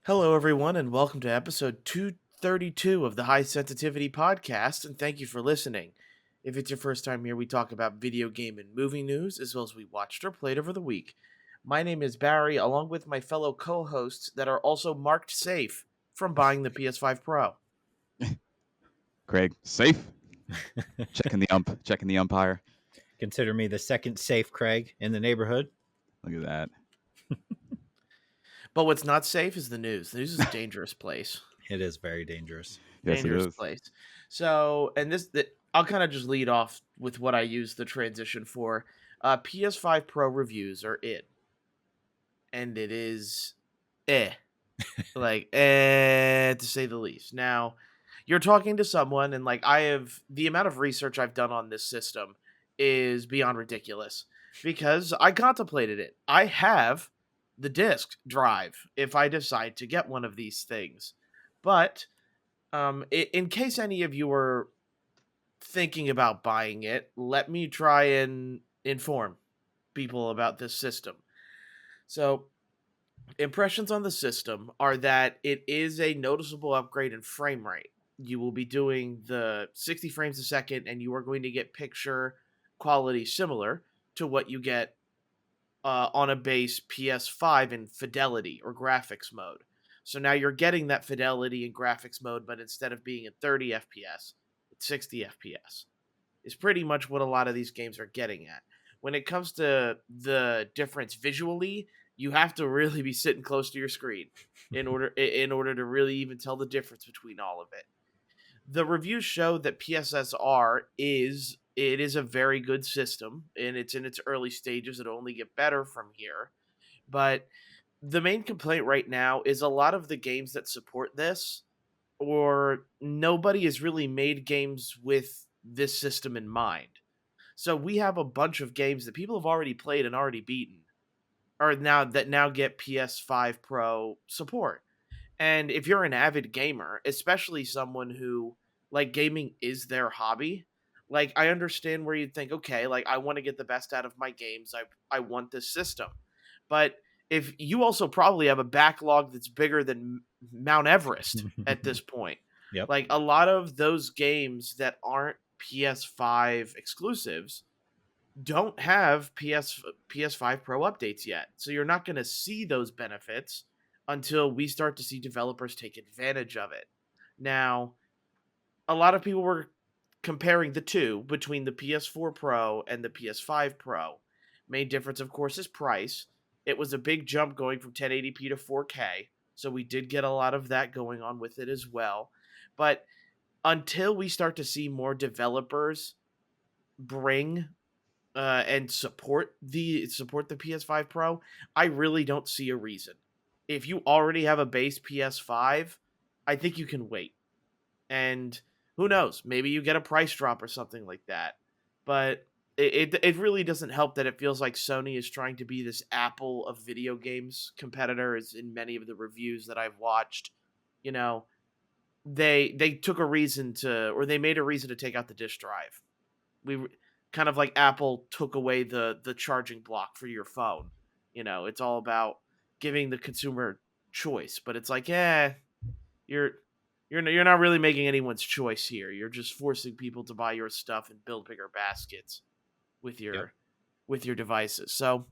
Hello, everyone, and welcome to episode 232 of the High Sensitivity Podcast, and thank you for listening. If it's your first time here, we talk about video game and movie news, as well as we watched or played over the week. My name is Barry, along with my fellow co hosts that are also marked safe from buying the PS5 Pro. Craig, safe. Checking the umpire. Consider me the second safe Craig in the neighborhood. Look at that. But what's not safe is the news. The news is a dangerous place. It is very dangerous. Yes, Dangerous it is. place. So, and I'll kind of just lead off with what I use the transition for. PS5 Pro reviews are it. And it is to say the least. Now, you're talking to someone, and the amount of research I've done on this system is beyond ridiculous because I contemplated it. I have the disk drive if I decide to get one of these things. But in case any of you are thinking about buying it, let me try and inform people about this system. So, impressions on the system are that it is a noticeable upgrade in frame rate. You will be doing the 60 frames a second, and you are going to get picture quality similar to what you get on a base PS5 in fidelity or graphics mode. So now you're getting that fidelity in graphics mode, but instead of being at 30 FPS, it's 60 FPS. Is pretty much what a lot of these games are getting at. When it comes to the difference visually, you have to really be sitting close to your screen in order to really even tell the difference between all of it. The reviews show that PSSR is a very good system, and it's in its early stages. It'll only get better from here. But the main complaint right now is a lot of the games that support this, or nobody has really made games with this system in mind. So we have a bunch of games that people have already played and already beaten, or now get PS5 Pro support. And if you're an avid gamer, especially someone who gaming is their hobby, I understand where you'd think, okay, I want to get the best out of my games. I want this system. But if you also probably have a backlog that's bigger than Mount Everest at this point. Yep. A lot of those games that aren't PS5 exclusives don't have PS5 Pro updates yet. So you're not going to see those benefits until we start to see developers take advantage of it. Now, a lot of people were comparing the two between the PS4 Pro and the PS5 Pro. Main difference, of course, is price. It was a big jump going from 1080p to 4K, so we did get a lot of that going on with it as well. But until we start to see more developers bring and support the PS5 Pro, I really don't see a reason. If you already have a base PS5, I think you can wait. And who knows, maybe you get a price drop or something like that. But it really doesn't help that it feels like Sony is trying to be this Apple of video games competitor, as in many of the reviews that I've watched. You know, they took a reason to, or they made a reason to take out the disk drive. We kind of like Apple took away the charging block for your phone. You know, it's all about giving the consumer choice, but it's like, you're not really making anyone's choice here. You're just forcing people to buy your stuff and build bigger baskets with your devices. So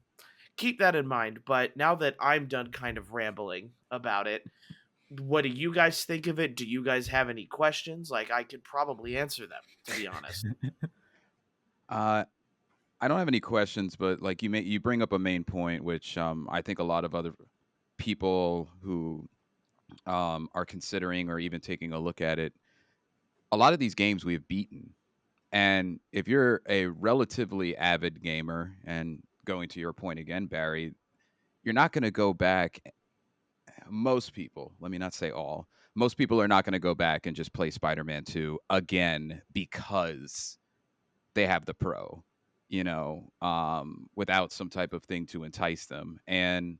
keep that in mind. But now that I'm done kind of rambling about it, what do you guys think of it? Do you guys have any questions? I could probably answer them, to be honest. I don't have any questions, but you bring up a main point, which I think a lot of other people who are considering or even taking a look at it, a lot of these games we have beaten. And if you're a relatively avid gamer, and going to your point again, Barry, you're not going to go back. Most people, let me not say all, most people are not going to go back and just play Spider-Man 2 again because they have the Pro, without some type of thing to entice them. And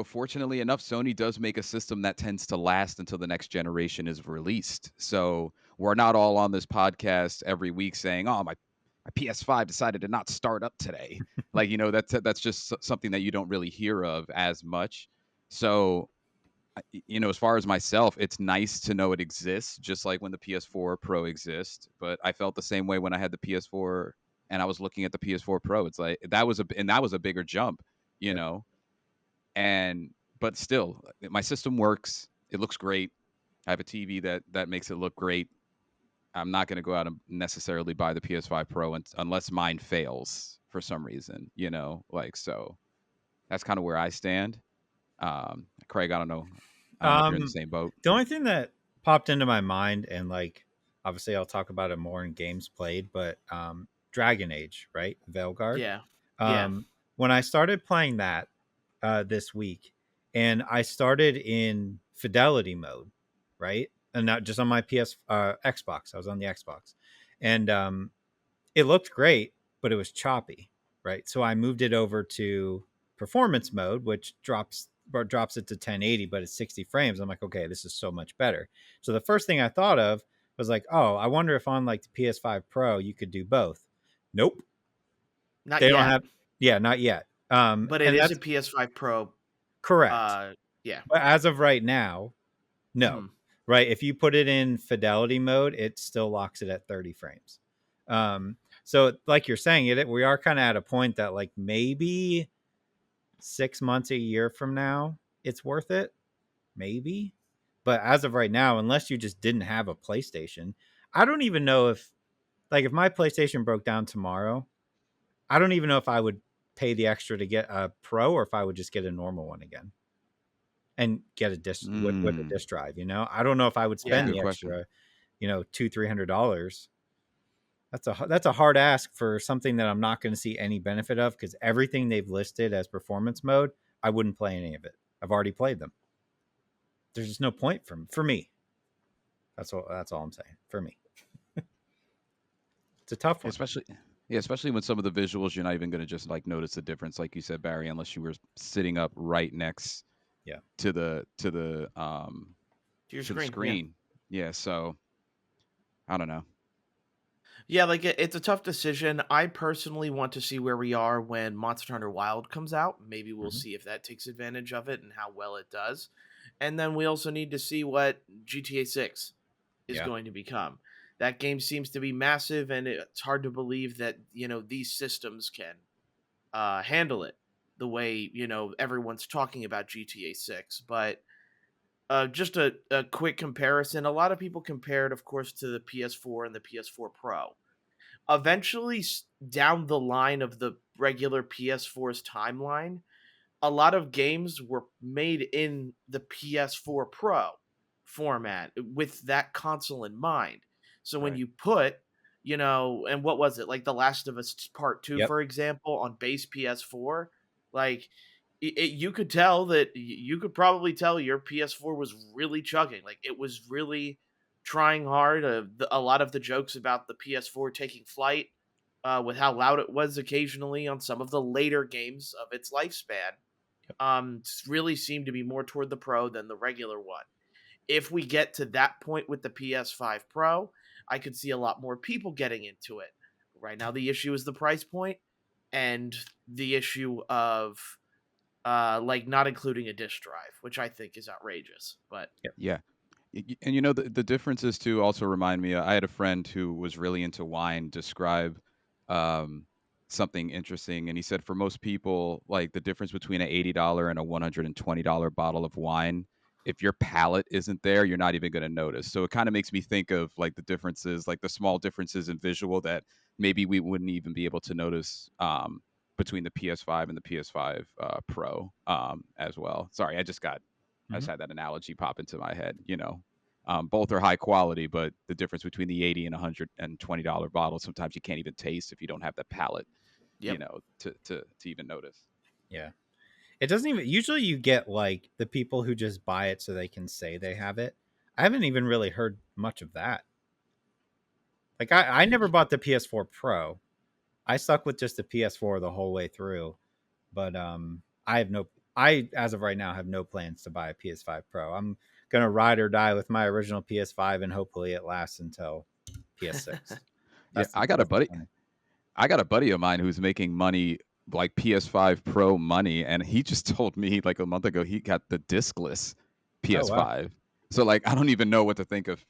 fortunately enough, Sony does make a system that tends to last until the next generation is released. So we're not all on this podcast every week saying, "Oh, my PS5 decided to not start up today. Like, that's just something that you don't really hear of as much. So, as far as myself, it's nice to know it exists, just like when the PS4 Pro exists. But I felt the same way when I had the PS4 and I was looking at the PS4 Pro. It's like that was a bigger jump, you Yep. know. And but still, my system works. It looks great. I have a TV that makes it look great. I'm not going to go out and necessarily buy the PS5 Pro unless mine fails for some reason, like so. That's kind of where I stand. Craig, I don't know. I don't know if you're in the Um, same boat. the only thing that popped into my mind, and like obviously I'll talk about it more in games played, but Dragon Age, right? Veilguard. Yeah. Yeah. Um, when I started playing that this week, and I started in fidelity mode, right? And not just on my Xbox. I was on the Xbox, and it looked great, but it was choppy, right? So I moved it over to performance mode, which drops it to 1080, but it's 60 frames. I'm like, okay, this is so much better. So the first thing I thought of was like, oh, I wonder if on like the PS5 Pro you could do both. Nope, Not they don't yet, have. Yeah, not yet. but it And is a that's PS5 Pro. correct. Yeah. But as of right now, no. Mhm. Right? If you put it in fidelity mode, it still locks it at 30 frames. So like you're saying, we are kind of at a point that like maybe 6 months, a year from now, it's worth it. Maybe. But as of right now, unless you just didn't have a PlayStation, I don't even know if my PlayStation broke down tomorrow, I don't even know if I would pay the extra to get a Pro or if I would just get a normal one again and get a disc with a Mm, disc drive. I don't know if I would that's a spend Yeah. good the question. extra, $200-300. That's a hard ask for something that I'm not going to see any benefit of, because everything they've listed as performance mode, I wouldn't play any of it. I've already played them. There's just no point for me. That's all I'm saying. For me, it's a tough one. Especially, yeah, especially when some of the visuals you're not even going to just like notice the difference, like you said, Barry, unless you were sitting up right next Yeah. to the To your to the screen. Yeah. screen. Yeah, so I don't know. Yeah, like it's a tough decision. I personally want to see where we are when Monster Hunter Wild comes out. Maybe we'll Mhm. see if that takes advantage of it and how well it does. And then we also need to see what GTA 6 is Yeah. going to become. That game seems to be massive, and it's hard to believe that, these systems can handle it the way, everyone's talking about GTA 6. But just a quick comparison, a lot of people compared, of course, to the PS4 and the PS4 Pro. Eventually, down the line of the regular PS4's timeline, a lot of games were made in the PS4 Pro format with that console in mind. So when Right. you put, and what was it, like The Last of Us Part 2, Yep. for example, on base PS4, like you could tell that you could probably tell your PS4 was really chugging. Like it was really trying hard. A lot of the jokes about the PS4 taking flight with how loud it was occasionally on some of the later games of its lifespan really seemed to be more toward the Pro than the regular one. If we get to that point with the PS5 Pro, I could see a lot more people getting into it. Right now, the issue is the price point and the issue of like not including a disk drive, which I think is outrageous. But Yeah. And the differences too also remind me. I had a friend who was really into wine describe um, something interesting, and he said for most people, like the difference between an $80 and a $120 bottle of wine, if your palate isn't there, you're not even going to notice. So it kind of makes me think of like the differences, like the small differences in visual that maybe we wouldn't even be able to notice between the PS5 and the PS5 Pro as well. Sorry, I just Mhm. had that analogy pop into my head. Both are high quality, but the difference between the $80 and $120 bottle, sometimes you can't even taste if you don't have the palate, yep, to even notice. Yeah. It doesn't even usually you get like the people who just buy it so they can say they have it. I haven't even really heard much of that. Like I never bought the PS4 Pro. I stuck with just the PS4 the whole way through. But I as of right now have no plans to buy a PS5 Pro. I'm gonna ride or die with my original PS5 and hopefully it lasts until PS6. Yeah, That's the I plan. I got a buddy of mine who's making money like PS5 Pro money, and he just told me like a month ago he got the discless Oh wow. PS5. So like I don't even know what to think of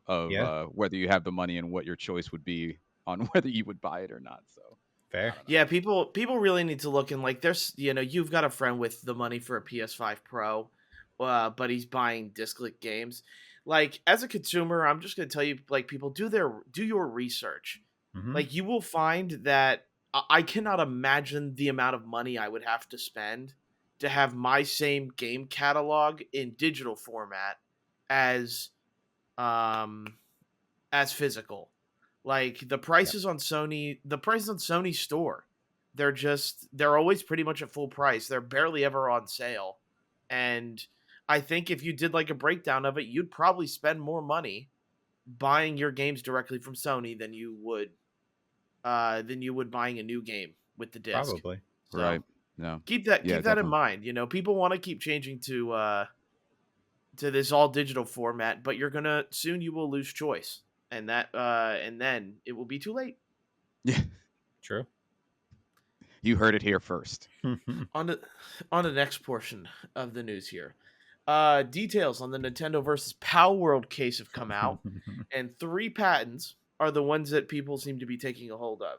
Yeah. whether you have the money and what your choice would be on whether you would buy it or not. So I Fair. don't know. Yeah, people really need to look, and like there's you've got a friend with the money for a PS5 Pro, but he's buying discless games. Like as a consumer, I'm just gonna tell you, like people do your research. Hmm. Like you will find that I cannot imagine the amount of money I would have to spend to have my same game catalog in digital format as um as physical. Like Yeah. The prices on Sony store, they're always pretty much at full price. They're barely ever on sale. And I think if you did like a breakdown of it, you'd probably spend more money buying your games directly from Sony than you would buying a new game with the disc. Probably. So Right. No. Yeah, keep that in definitely. mind. People want to keep changing to this all digital format, but you will lose choice, and then it will be too late. Yeah. True. You heard it here first. On the next portion of the news here, details on the Nintendo versus Pal World case have come out, and 3 patents are the ones that people seem to be taking a hold of.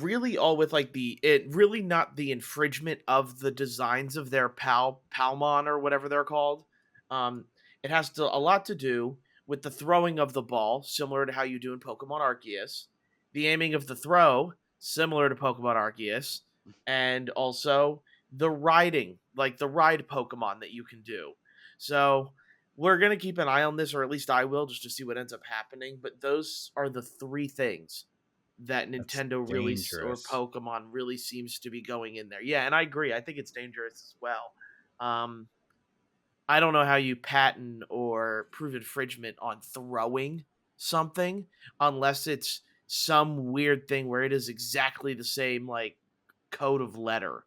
Really all with like really not the infringement of the designs of their Palmon or whatever they're called. It has a lot to do with the throwing of the ball, similar to how you do in Pokemon Arceus, the aiming of the throw, similar to Pokemon Arceus, and also the riding, like the ride Pokemon that you can do. So we're gonna keep an eye on this, or at least I will, just to see what ends up happening. But those are the 3 things that That's Nintendo or dangerous. Pokemon really seems to be going in there. Yeah, and I agree. I think it's dangerous as well. Um, I don't know how you patent or prove infringement on throwing something unless it's some weird thing where it is exactly the same like code of letter,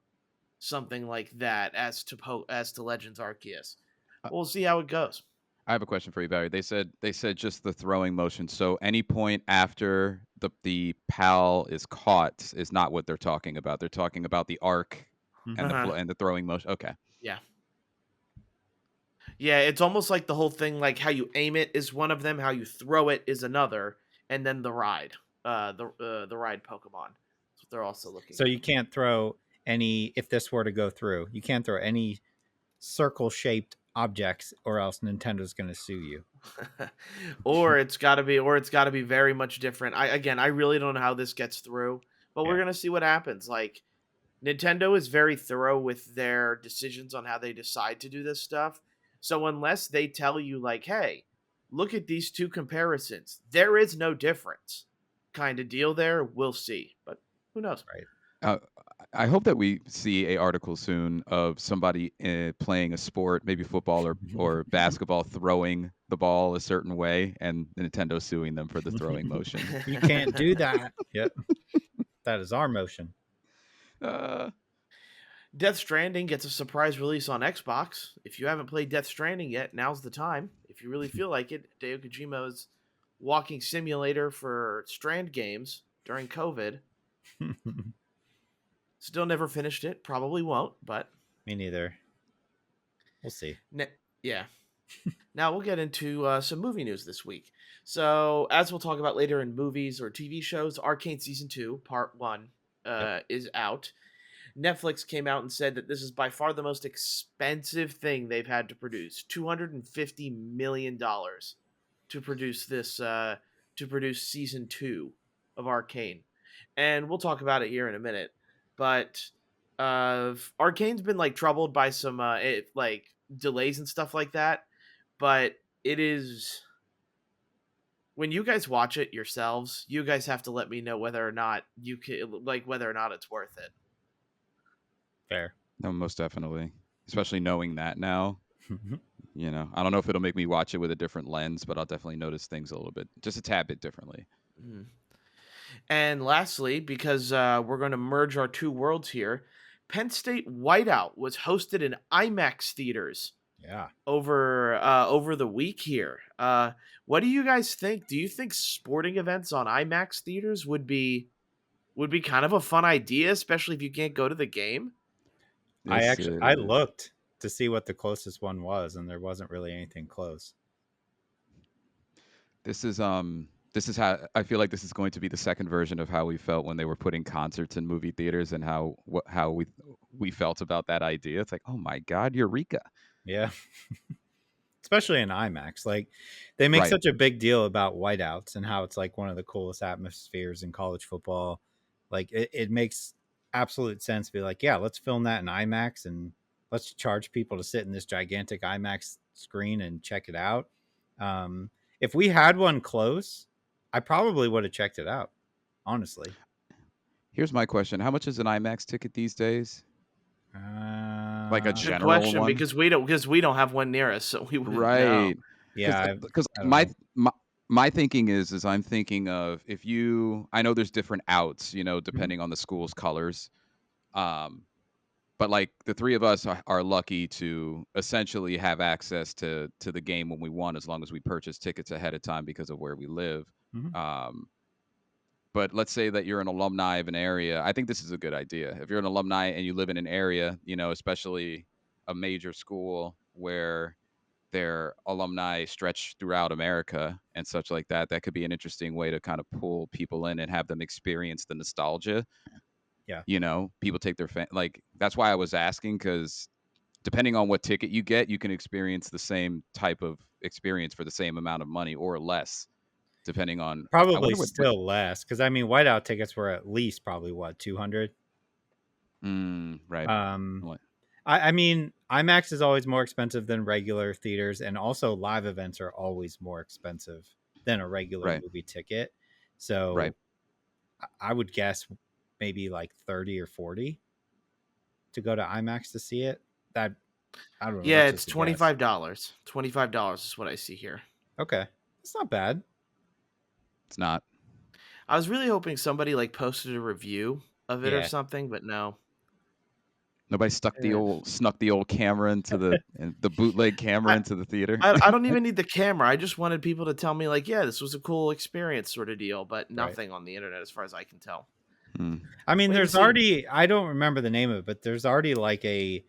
something like that as to Legends Arceus. Uh, We'll see how it goes. I have a question for you, Barry. They said just the throwing motion. So any point after the pal is caught is not what they're talking about. They're talking about the arc and Hmm. Uh-huh. and the throwing motion. Okay. Yeah. Yeah, it's almost like the whole thing, like how you aim it is one of them, how you throw it is another, and then the ride, the ride Pokemon. That's what they're also looking So you can't throw any, if this were to go through, you can't throw any circle shaped objects or else Nintendo's going to sue you. at. Or it's got to be very much different. I really don't know how this gets through, but we're Yeah. gonna see what happens. Like Nintendo is very thorough with their decisions on how they decide to do this stuff. So unless they tell you like, "Hey, look at these 2 comparisons. There is no difference." Kind of deal there, we'll see. But who knows? Right. Uh, I hope that we see a article soon of somebody playing a sport, maybe football or basketball, throwing the ball a certain way, and Nintendo suing them for the throwing motion. You can't do that. Yep. That is our motion. Uh, Death Stranding gets a surprise release on Xbox. If you haven't played Death Stranding yet, now's the time. If you really feel like it, Hideo Kojima's walking simulator for Strand games during COVID. Still never finished it. Probably won't, but Me neither. We'll see. yeah. Now we'll get into some movie news this week. So, as we'll talk about later in movies or TV shows, Arcane Season 2, Part 1, Yep. is out. Netflix came out and said that this is by far the most expensive thing they've had to produce. $250 million to produce Season 2 of Arcane. And we'll talk about it here in a minute. But Arcane's been like troubled by some like delays and stuff like that. But it is, when you guys watch it yourselves, you guys have to let me know whether or not whether or not it's worth it. Fair. no, most definitely. Especially knowing that now. I don't know if it'll make me watch it with a different lens, but I'll definitely notice things a little bit, just a tad bit differently. Mhm. And lastly, because we're going to merge our two worlds here, Penn State Whiteout was hosted in IMAX theaters Yeah. over the week here. What do you guys think? Do you think sporting events on IMAX theaters would be kind of a fun idea, especially if you can't go to the game? This I is looked to see what the closest one was, and there wasn't really anything close. this is this is how I feel like this is going to be the second version of how we felt when they were putting concerts in movie theaters, and how we felt about that idea. It's like, oh my god, Eureka! Yeah. Especially in IMAX. Like they make Right. such a big deal about whiteouts and how it's like one of the coolest atmospheres in college football. Like it makes absolute sense to be like, yeah, let's film that in IMAX and let's charge people to sit in this gigantic IMAX screen and check it out. If we had one close, I probably would have checked it out, honestly. Here's my question: how much is an IMAX ticket these days? Like a Good general question, one? because we don't have one near us, so we wouldn't know. Right. Yeah, Because I don't know. my thinking is I'm thinking of, if you, I know there's different outs, Mhm. depending on the school's colors. Um, but like the three of us are lucky to essentially have access to the game when we want, as long as we purchase tickets ahead of time because of where we live. Mhm. Um, but let's say that you're an alumni of an area. I think this is a good idea. If you're an alumni and you live in an area, especially a major school where their alumni stretch throughout America and such like that, that could be an interesting way to kind of pull people in and have them experience the nostalgia. Yeah. People take their like, that's why I was asking, because depending on what ticket you get, you can experience the same type of experience for the same amount of money or less, depending on. I Probably wonder what still less because I mean, whiteout tickets were at least probably what 200. right. Um, What- I mean, IMAX is always more expensive than regular theaters, and also live events are always more expensive than a regular Right. movie ticket. Right. So I would guess maybe like 30 or 40 to go to IMAX to see it. That I don't know. Yeah, That's it's just a guess. $25. $25 is what I see here. Okay, it's not bad. It's not. I was really hoping somebody like posted a review of it or Yeah. something, but no. Nobody Eh. snuck the old camera into the bootleg camera I, into the theater. I don't even need the camera. I just wanted people to tell me like, yeah, this was a cool experience sort of deal, but Right. nothing on the internet as far as I can tell. Hmm. I mean, Wait and there's see. already I don't remember the name of it, but there's already like a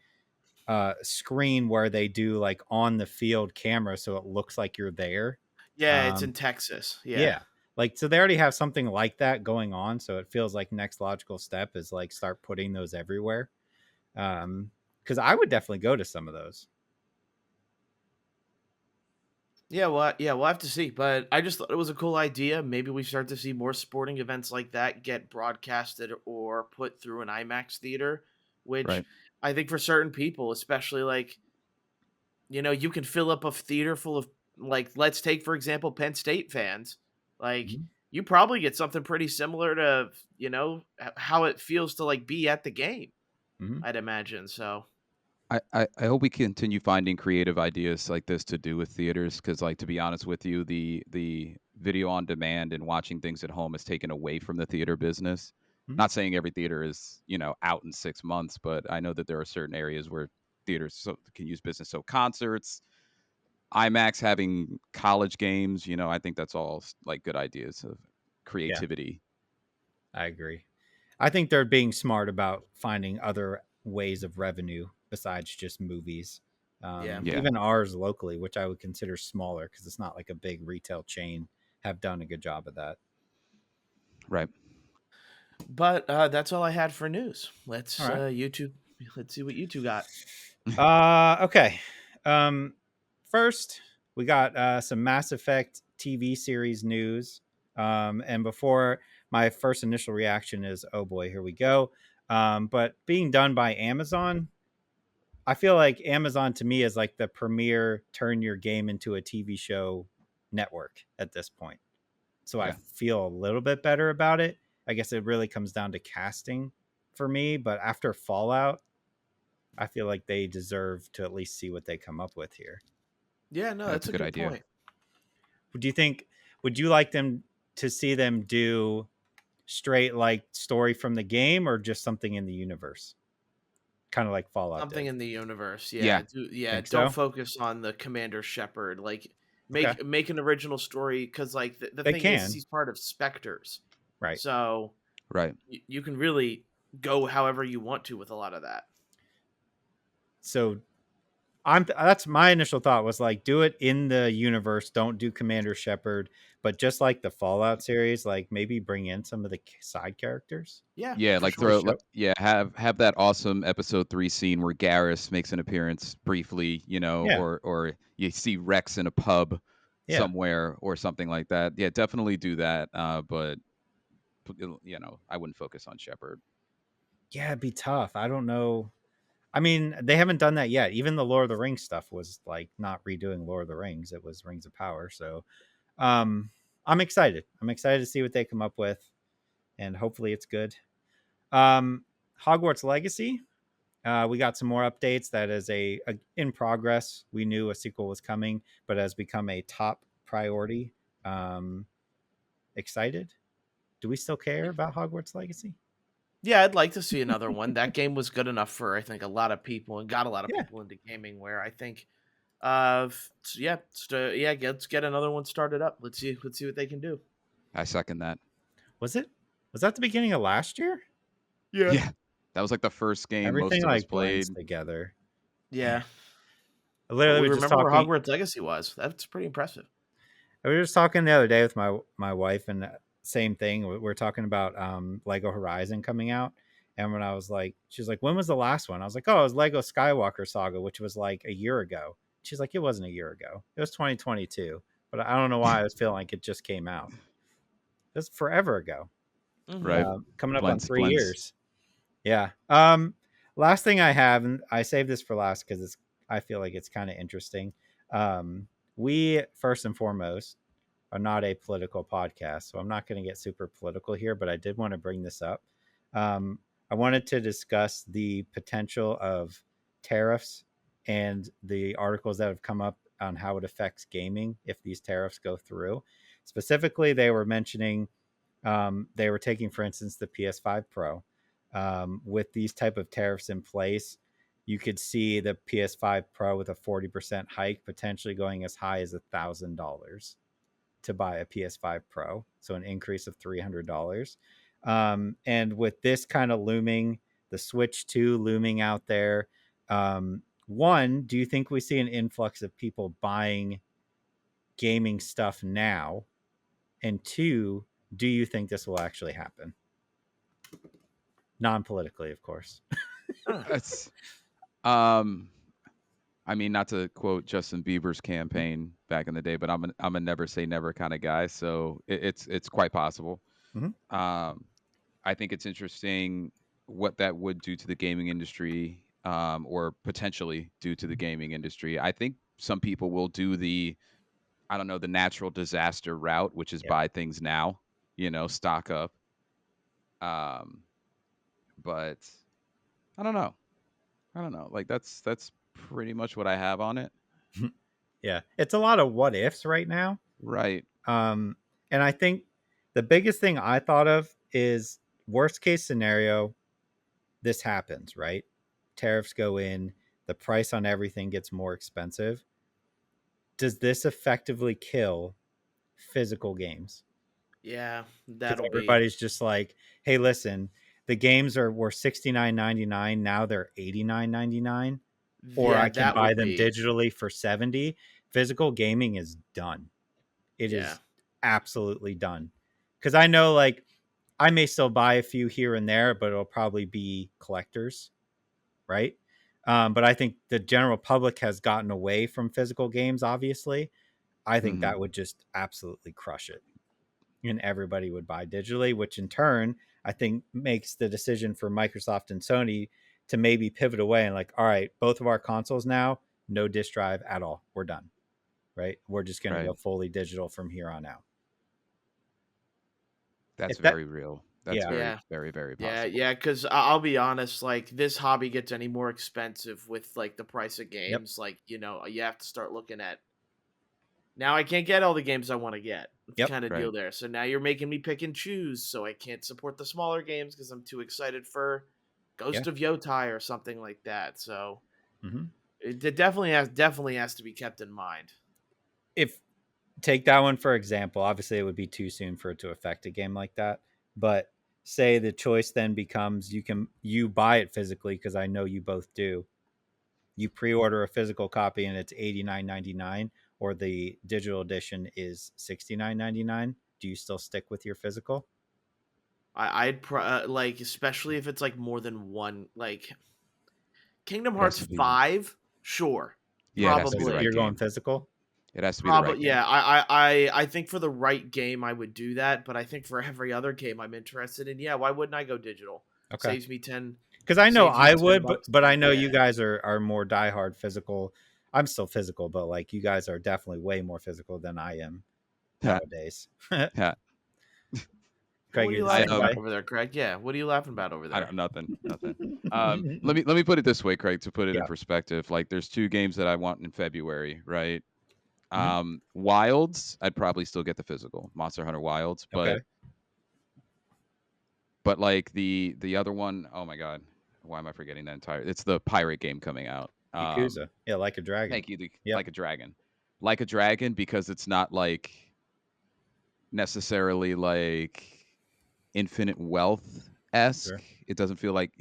screen where they do like on the field camera, so it looks like you're there. Yeah, it's in Um, Texas. Yeah. yeah, like so they already have something like that going on, so it feels like next logical step is like start putting those everywhere. Because I would definitely go to some of those. Yeah, we'll have to see. But I just thought it was a cool idea. Maybe we start to see more sporting events like that get broadcasted or put through an IMAX theater, which Right. I think for certain people, especially like, you can fill up a theater full of like, let's take for example Penn State fans. Like, Mhm. you probably get something pretty similar to, how it feels to like be at the game, Mhm. I'd imagine. So, I hope we continue finding creative ideas like this to do with theaters, because, like, to be honest with you, the video on demand and watching things at home has taken away from the theater business. Mhm. Not saying every theater is, out in 6 months, but I know that there are certain areas where theaters can use business. So concerts, IMAX having college games, I think that's all like good ideas of Yeah, creativity. I agree. I think they're being smart about finding other ways of revenue besides just movies. yeah. Yeah. Even ours locally, which I would consider smaller because it's not like a big retail chain, have done a good job of that. Right. But that's all I had for news. All right. Let's see what you two got. Okay. Um, first, we got some Mass Effect TV series news. And before my first initial reaction is, oh boy, here we go. But being done by Amazon, I feel like Amazon to me is like the premier turn your game into a TV show network at this point. So I Yeah. feel a little bit better about it. I guess it really comes down to casting for me. But after Fallout, I feel like they deserve to at least see what they come up with here. Yeah, no, That's that's a a good good idea. point. Do you think would you like them to see them do straight like story from the game or just something in the universe? kind of like Fallout Something did. in the universe. Yeah. Think Don't so? focus on the Commander Shepard. Like Okay, make an original story, because like the they thing is can. he's part of Spectres. Right. So Right. you can really go however you want to with a lot of that. So that's my initial thought was like, do it in the universe. Don't do Commander Shepard, but just like the Fallout series, like maybe bring in some of the side characters. Yeah, Yeah, for like sure. Show. have that awesome episode 3 scene where Garrus makes an appearance briefly, Yeah. or you see Rex in a pub Yeah. somewhere or something like that. Yeah, definitely do that. But I wouldn't focus on Shepard. Yeah, it'd be tough. I don't know. I mean, they haven't done that yet. Even the Lord of the Rings stuff was like not redoing Lord of the Rings. It was Rings of Power. So um I'm excited. I'm excited to see what they come up with, and hopefully it's good. Um Hogwarts Legacy. We got some more updates. That is a in progress. We knew a sequel was coming, but has become a top priority. Excited? Do we still care about Hogwarts Legacy? Yeah, I'd like to see another one. That game was good enough for, I think, a lot of people, and got a lot of Yeah. people into gaming. Where I think, let's get another one started up. Let's see what they can do. I second that. Was that the beginning of last year? Yeah, Yeah. That was like the first game most Everything of us like blends played. together. yeah. I But literally we was just remember where talking. Hogwarts Legacy was. That's pretty impressive. I was just talking the other day with my wife, and same thing. We're talking about Lego Horizon coming out, and when I was like, she's like, "When was the last one?" I was like, "Oh, it was Lego Skywalker Saga, which was like a year ago." She's like, "It wasn't a year ago. It was 2022." But I don't know why I was feeling like it just came out. It was forever ago. Mm-hmm. Right. Coming up on Blends 3 blends. years. Yeah. Last thing I have, and I saved this for last because I feel like it's kind of interesting. We first and foremost are not a political podcast, so I'm not going to get super political here, but I did want to bring this up. I wanted to discuss the potential of tariffs and the articles that have come up on how it affects gaming if these tariffs go through. Specifically, they were mentioning they were taking, for instance, the PS5 Pro. With these type of tariffs in place, you could see the PS5 Pro with a 40% hike, potentially going as high as $1,000 to buy a PS5 Pro. So an increase of $300. And with this kind of looming, the Switch 2 looming out there, one, do you think we see an influx of people buying gaming stuff now? And two, do you think this will actually happen? Non-politically, of course. That's I mean, not to quote Justin Bieber's campaign back in the day, but I'm a never say never kind of guy, so it's quite possible. Mhm. I think it's interesting what that would do to the gaming industry, or potentially do to the gaming industry. I think some people will do I don't know, the natural disaster route, which is Yep. buy things now, stock up. Um, but I don't know. I don't know. Like that's pretty much what I have on it. Yeah, it's a lot of what ifs right now. Right. And I think the biggest thing I thought of is worst case scenario, this happens, right? Tariffs go in, the price on everything gets more expensive. Does this effectively kill physical games? Yeah, Because that'll be. everybody's just like, hey, listen, the games were $69.99, now they're $89.99, or Yeah, I can that buy would them be. digitally for 70. Physical gaming is done. It Yeah. is absolutely done. Because I know, like, I may still buy a few here and there, but it'll probably be collectors, right? But I think the general public has gotten away from physical games, obviously. I think Hmm. that would just absolutely crush it. And everybody would buy digitally, which in turn, I think makes the decision for Microsoft and Sony to maybe pivot away and like, all right, both of our consoles now, no disk drive at all. We're done, right? We're just going to Right. go fully digital from here on out. That's If that, very real. That's yeah, very, Yeah. very, very Yeah, possible. yeah, because I'll be honest, like this hobby gets any more expensive with like the price of yep, games. Like, you have to start looking at, now I can't get all the games I want to get. It's yep, kind of Right. deal there. So now you're making me pick and choose, so I can't support the smaller games because I'm too excited for Ghost of Yotai or something like that. So Mhm. it definitely has to be kept in mind. If take that one for example, obviously it would be too soon for it to affect a game like that. But say the choice then becomes you buy it physically, because I know you both do. You pre-order a physical copy and it's $89.99, or the digital edition is $69.99. Do you still stick with your physical? Like, especially if it's like more than one, like Kingdom It has Hearts to be. 5, sure, Yeah, it has to be the probably. right You're going game. physical? It has to be the right Probably, game. yeah. I think for the right game, I would do that. But I think for every other game I'm interested in, yeah, why wouldn't I go digital? Okay. Saves me 10. Because I know Saves me I 10 would, but, bucks. but I know Yeah, you guys are more diehard physical. I'm still physical, but like you guys are definitely way more physical than I am nowadays. Yeah. Craig, what are you're you the I laughing same about way. over there, Craig? Yeah, what are you laughing about over I there? don't nothing. Let me put it this way, Craig, to put it in Yeah. perspective. Like there's two games that I want in February, right? Mhm. Wilds, I'd probably still get the physical, Monster Hunter Wilds, Okay. but like the other one, oh my god, why am I forgetting that entire? It's the pirate game coming out. Yakuza. Yeah, like a dragon. Thank you, Yep. Like a dragon, because it's not like necessarily like infinite wealth esque. Sure. It doesn't feel like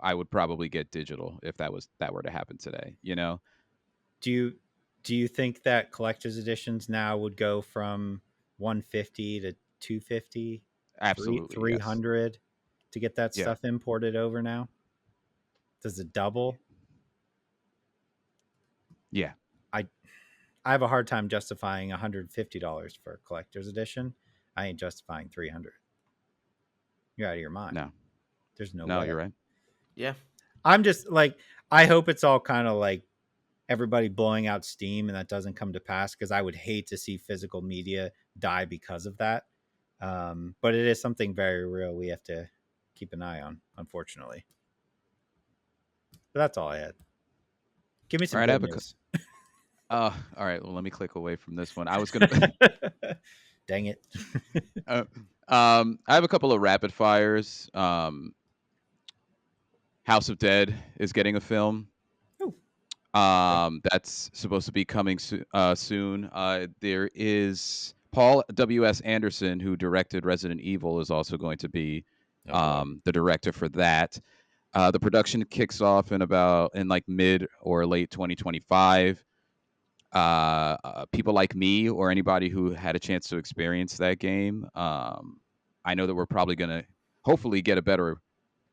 I would probably get digital if that were to happen today. Do you think that collector's editions now would go from 150 to 250, Absolutely, yes. 300 to get that Yeah, stuff imported over now? Does it double? yeah. I I have a hard time justifying $150 for a collector's edition. I ain't justifying 300. You're out of your mind. No, There's no no, way. you're right. Yeah, I'm just like, I hope it's all kind of like everybody blowing out steam and that doesn't come to pass, because I would hate to see physical media die because of that. But it is something very real we have to keep an eye on, unfortunately. But that's all I had. Give me All some right, I good have a. news. All right. Well, let me click away from this one. I was gonna. Dang it. uh, I have a couple of rapid fires. House of Dead is getting a film. Ooh. That's supposed to be coming soon. There is Paul W.S. Anderson, who directed Resident Evil, is also going to be Oh boy. the director for that. The production kicks off in like mid or late 2025. People like me or anybody who had a chance to experience that game, I know that we're probably going to hopefully get a better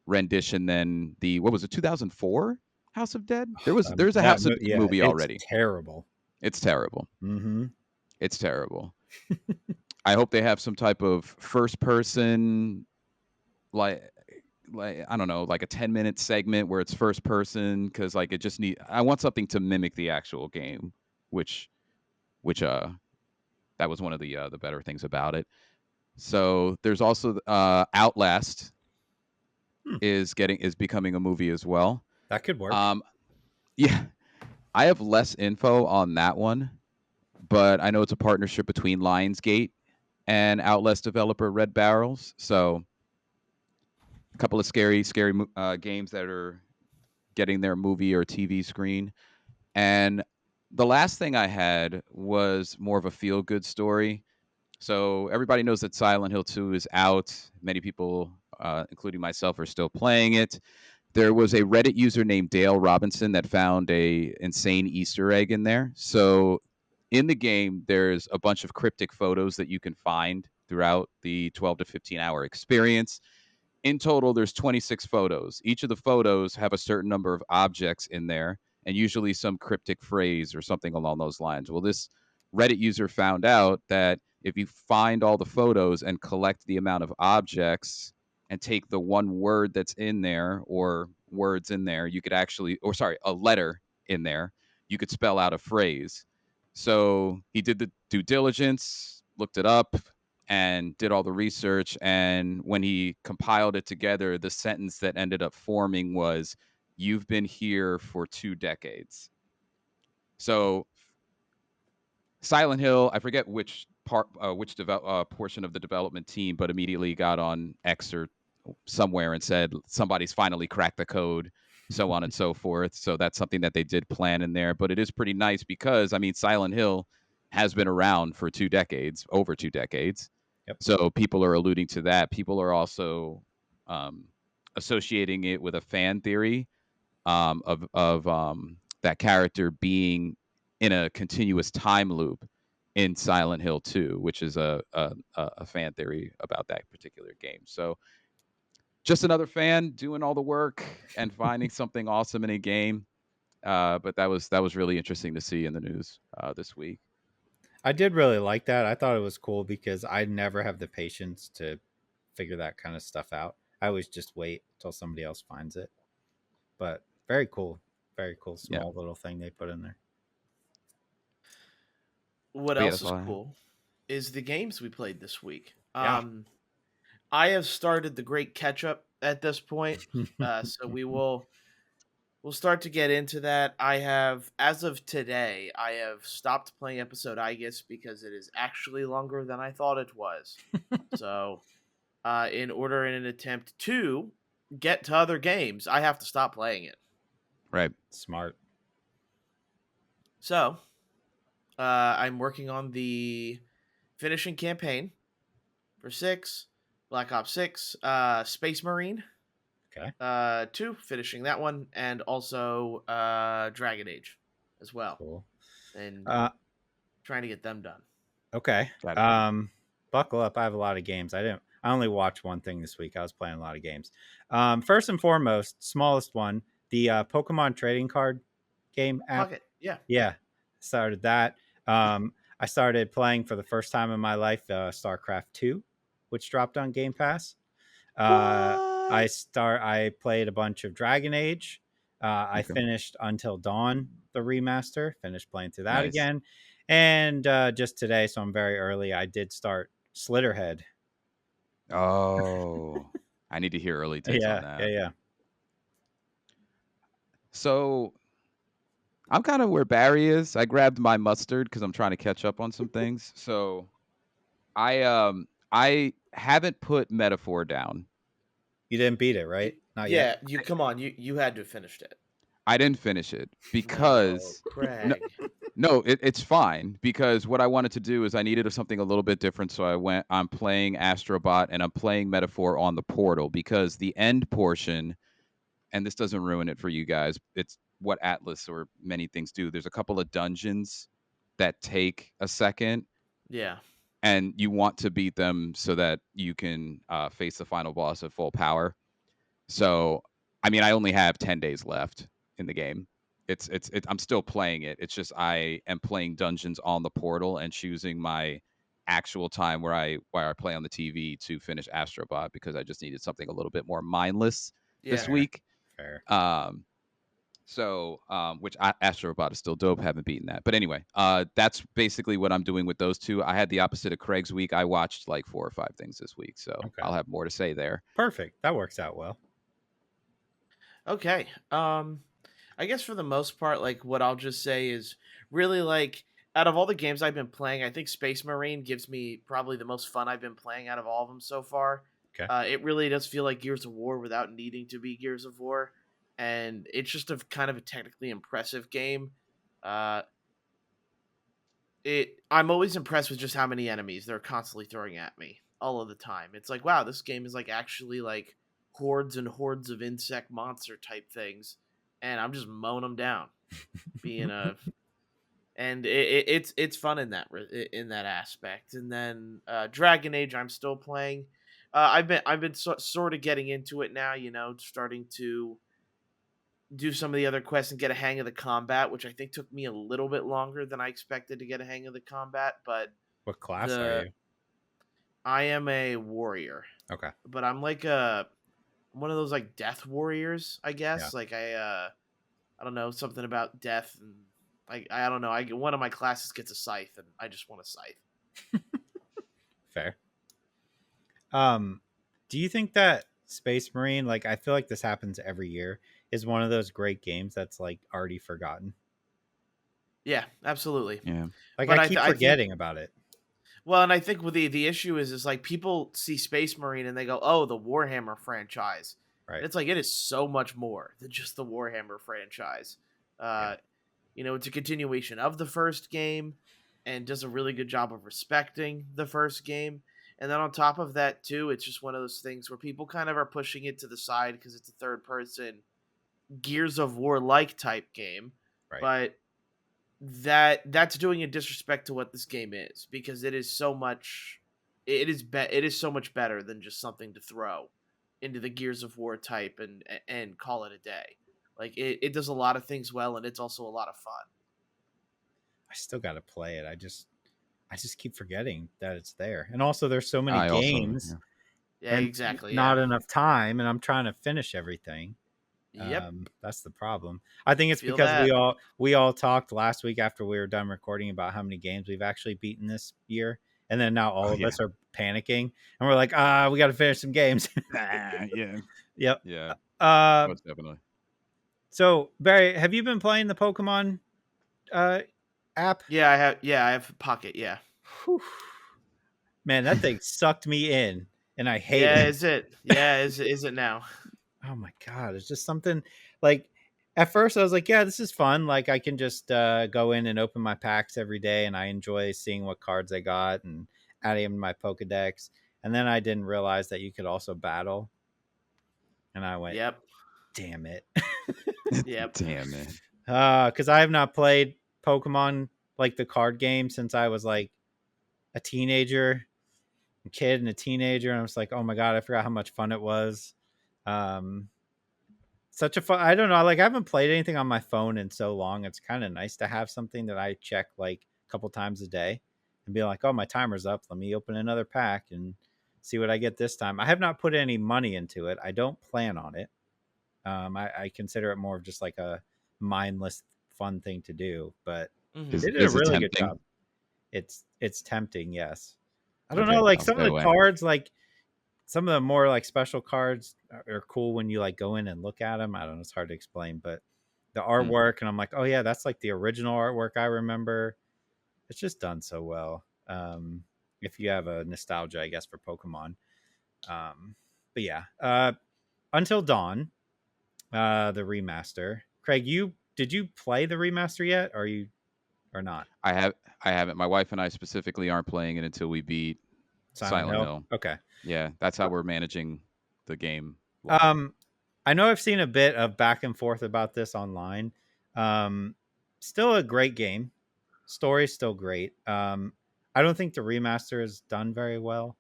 rendition than the what was it 2004 House of Dead. There's a House of Dead Yeah, movie it's already. terrible. It's terrible. Mm-hmm. It's terrible. I hope they have some type of first person, like I don't know, like a 10-minute segment where it's first person, because like I want something to mimic the actual game, which that was one of the better things about it. So there's also Outlast Hmm. is becoming a movie as well. That could work. Um, yeah, I have less info on that one, but I know it's a partnership between Lionsgate and Outlast developer Red Barrels. So a couple of scary games that are getting their movie or TV screen. And the last thing I had was more of a feel good story. So everybody knows that Silent Hill 2 is out. Many people, including myself, are still playing it. There was a Reddit user named Dale Robinson that found a insane Easter egg in there. So in the game, there's a bunch of cryptic photos that you can find throughout the 12 to 15 hour experience. In total, there's 26 photos. Each of the photos have a certain number of objects in there, and usually some cryptic phrase or something along those lines. Well, this Reddit user found out that if you find all the photos and collect the amount of objects and take the one word that's in there or words in there, you could actually, or sorry, a letter in there, you could spell out a phrase. So he did the due diligence, looked it up, and did all the research. And when he compiled it together, the sentence that ended up forming was, "You've been here for 2 decades." So Silent Hill, I forget which portion of the development team, but immediately got on X or somewhere and said somebody's finally cracked the code, so on and so forth. So that's something that they did plan in there. But it is pretty nice because I mean, Silent Hill has been around for over 2 decades. Yep. So people are alluding to that. People are also um, associating it with a fan theory of that character being in a continuous time loop in Silent Hill 2, which is a fan theory about that particular game. So just another fan doing all the work and finding something awesome in a game. But that was really interesting to see in the news this week. I did really like that. I thought it was cool because I never have the patience to figure that kind of stuff out. I always just wait until somebody else finds it. But very cool. Very cool Yeah. small little thing they put in there. What But yeah, else that's is all I have. cool is the games we played this week. Yeah. I have started the great catch up at this point, so we'll start to get into that. I have, as of today, I have stopped playing episode Aegis because it is actually longer than I thought it was. So, in an attempt to get to other games, I have to stop playing it. Right. Smart. So, I'm working on the finishing campaign for 6, Black Ops 6, Space Marine. Okay. 2, finishing that one, and also Dragon Age as well. Cool. And trying to get them done. Okay. Got it. Buckle up. I have a lot of games. I only watched one thing this week. I was playing a lot of games. First and foremost, smallest one, the Pokemon trading card game app. Pocket, yeah. Yeah. Started that. I started playing for the first time in my life StarCraft 2, which dropped on Game Pass. I played a bunch of Dragon Age. I finished Until Dawn, the remaster. Finished playing through that again. And just today, so I'm very early, I did start Slitterhead. Oh, I need to hear early takes on that. Yeah. So I'm kind of where Barry is. I grabbed my mustard because I'm trying to catch up on some things. So I haven't put Metaphor down. You didn't beat it, right? Not yet. Yeah, you had to have finished it. I didn't finish it because Craig. No, it's fine because what I wanted to do is I needed something a little bit different. So I'm playing Astrobot and I'm playing Metaphor on the portal because the end portion, and this doesn't ruin it for you guys, it's what Atlas or many things do. There's a couple of dungeons that take a second. Yeah. And you want to beat them so that you can face the final boss at full power. So, I mean, I only have 10 days left in the game. I'm still playing it. It's just I am playing dungeons on the portal and choosing my actual time where I play on the TV to finish Astrobot because I just needed something a little bit more mindless this week. Fair. Which Astrobot is still dope. Haven't beaten that, but anyway, that's basically what I'm doing with those two. I had the opposite of Craig's week. I watched like 4 or 5 things this week, so I'll have more to say there. Perfect. That works out well. Okay. I guess for the most part, like what I'll just say is really like out of all the games I've been playing, I think Space Marine gives me probably the most fun I've been playing out of all of them so far. Okay. It really does feel like Gears of War without needing to be Gears of War, and it's just a kind of a technically impressive game. I'm always impressed with just how many enemies they're constantly throwing at me all of the time. It's like, wow, this game is like actually like hordes and hordes of insect monster type things, and I'm just mowing them down, and it's fun in that aspect. And then Dragon Age, I'm still playing. I've been sort of getting into it now, starting to do some of the other quests and get a hang of the combat, which I think took me a little bit longer than I expected to get a hang of the combat. But what class are you? I am a warrior. Okay, but I'm like one of those like death warriors, I guess. Yeah. Like I don't know, something about death, and I don't know. One of my classes gets a scythe, and I just want a scythe. Fair. Do you think that Space Marine, like I feel like this happens every year, is one of those great games that's like already forgotten? Yeah, absolutely. Yeah, like I keep forgetting about it. Well, and I think with the issue is like people see Space Marine and they go, "Oh, the Warhammer franchise." And Right. it's like it is so much more than just the Warhammer franchise. Yeah. Uh, it's a continuation of the first game and does a really good job of respecting the first game. And then on top of that too, it's just one of those things where people kind of are pushing it to the side because it's a third person Gears of War like type game. Right. But that's doing a disrespect to what this game is, because it is so much it is so much better than just something to throw into the Gears of War type and call it a day. Like it does a lot of things well, and it's also a lot of fun. I still got to play it. I just keep forgetting that it's there. And also there's so many I also, games Yeah, and exactly. not Yeah. enough time, and I'm trying to finish everything. Yep. That's the problem. I think it's Feel because that. we all talked last week after we were done recording about how many games we've actually beaten this year, and then now all oh of yeah, us are panicking, and we're like, we got to finish some games. yeah, Yep. yeah, Uh, most definitely. so Barry, have you been playing the Pokemon app? Yeah, I have. Yeah, I have Pocket. Yeah. Whew. Man, that thing sucked me in, and I hate Yeah. it. Is it? Yeah. Is it now? Oh my god, it's just something like. At first, I was like, "Yeah, this is fun. Like, I can just go in and open my packs every day, and I enjoy seeing what cards I got and adding them to my Pokedex." And then I didn't realize that you could also battle, and I went, Yep. "Damn it!" Yep. Damn it. Because I have not played Pokemon like the card game since I was like a teenager, a kid, and a teenager, and I was like, "Oh my god, I forgot how much fun it was." Um, Such a fun. I don't know. Like I haven't played anything on my phone in so long. It's kind of nice to have something that I check like a couple times a day and be like, "Oh, my timer's up. Let me open another pack and see what I get this time." I have not put any money into it. I don't plan on it. I consider it more of just like a mindless, fun thing to do. But Hmm. they did a Is it really good tempting? job. It's tempting, yes. I don't know. Okay, Like I'll some stay of the away. cards, like some of the more like special cards are cool when you like go in and look at them. I don't know, it's hard to explain, but the Hmm. artwork, and I'm like, oh yeah, that's like the original artwork I remember. It's just done so well. If you have a nostalgia, I guess, for Pokemon. But yeah, Until Dawn, the remaster. Craig, did you play the remaster yet? Or not? I have, I haven't. My wife and I specifically aren't playing it until we beat Silent Silent Hill. Hill. Okay. Yeah, that's how we're managing the game log. Um, I know I've seen a bit of back and forth about this online. Um, Still a great game. Story's still great. I don't think the remaster is done very well.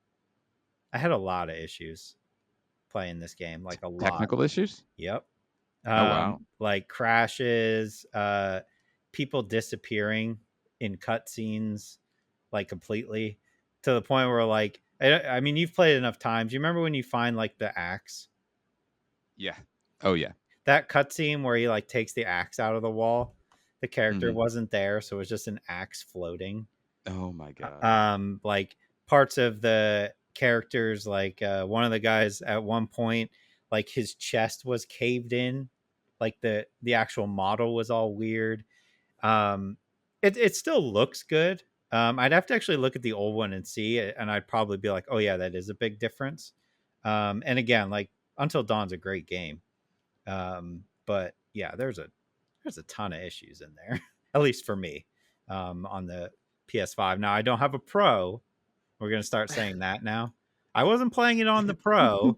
I had a lot of issues playing this game, like a lot. Technical issues? Yep. Oh wow. Like crashes, people disappearing in cutscenes, like completely to the point where like I mean you've played enough times. You remember when you find like the axe? Yeah. Oh yeah. That cutscene where he like takes the axe out of the wall, the character Hmm. wasn't there, so it was just an axe floating. Oh my god. Like parts of the characters, like one of the guys at one point, like his chest was caved in, like the actual model was all weird. um it still looks good. I'd have to actually look at the old one and see it, and I'd probably be like, oh yeah, that is a big difference. And again, like Until Dawn's a great game. But yeah, there's a ton of issues in there, at least for me, on the PS5. Now I don't have a Pro. We're gonna start saying that now. I wasn't playing it on the Pro.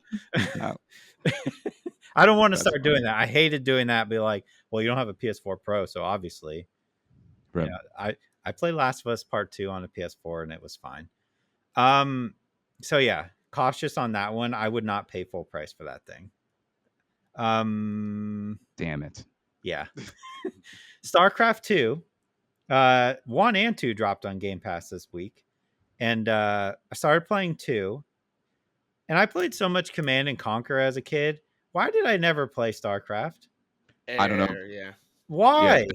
Oh, I don't want to that's start funny. doing that. I hated doing that. Be like, well, you don't have a PS4 Pro, so obviously, Right. yeah. I played Last of Us Part 2 on a PS4 and it was fine. Um, so yeah, cautious on that one. I would not pay full price for that thing. Damn it. Yeah. StarCraft 2, 1 and 2 dropped on Game Pass this week. And I started playing 2. And I played so much Command and Conquer as a kid. Why did I never play StarCraft? I don't know. Yeah. Yeah, Why?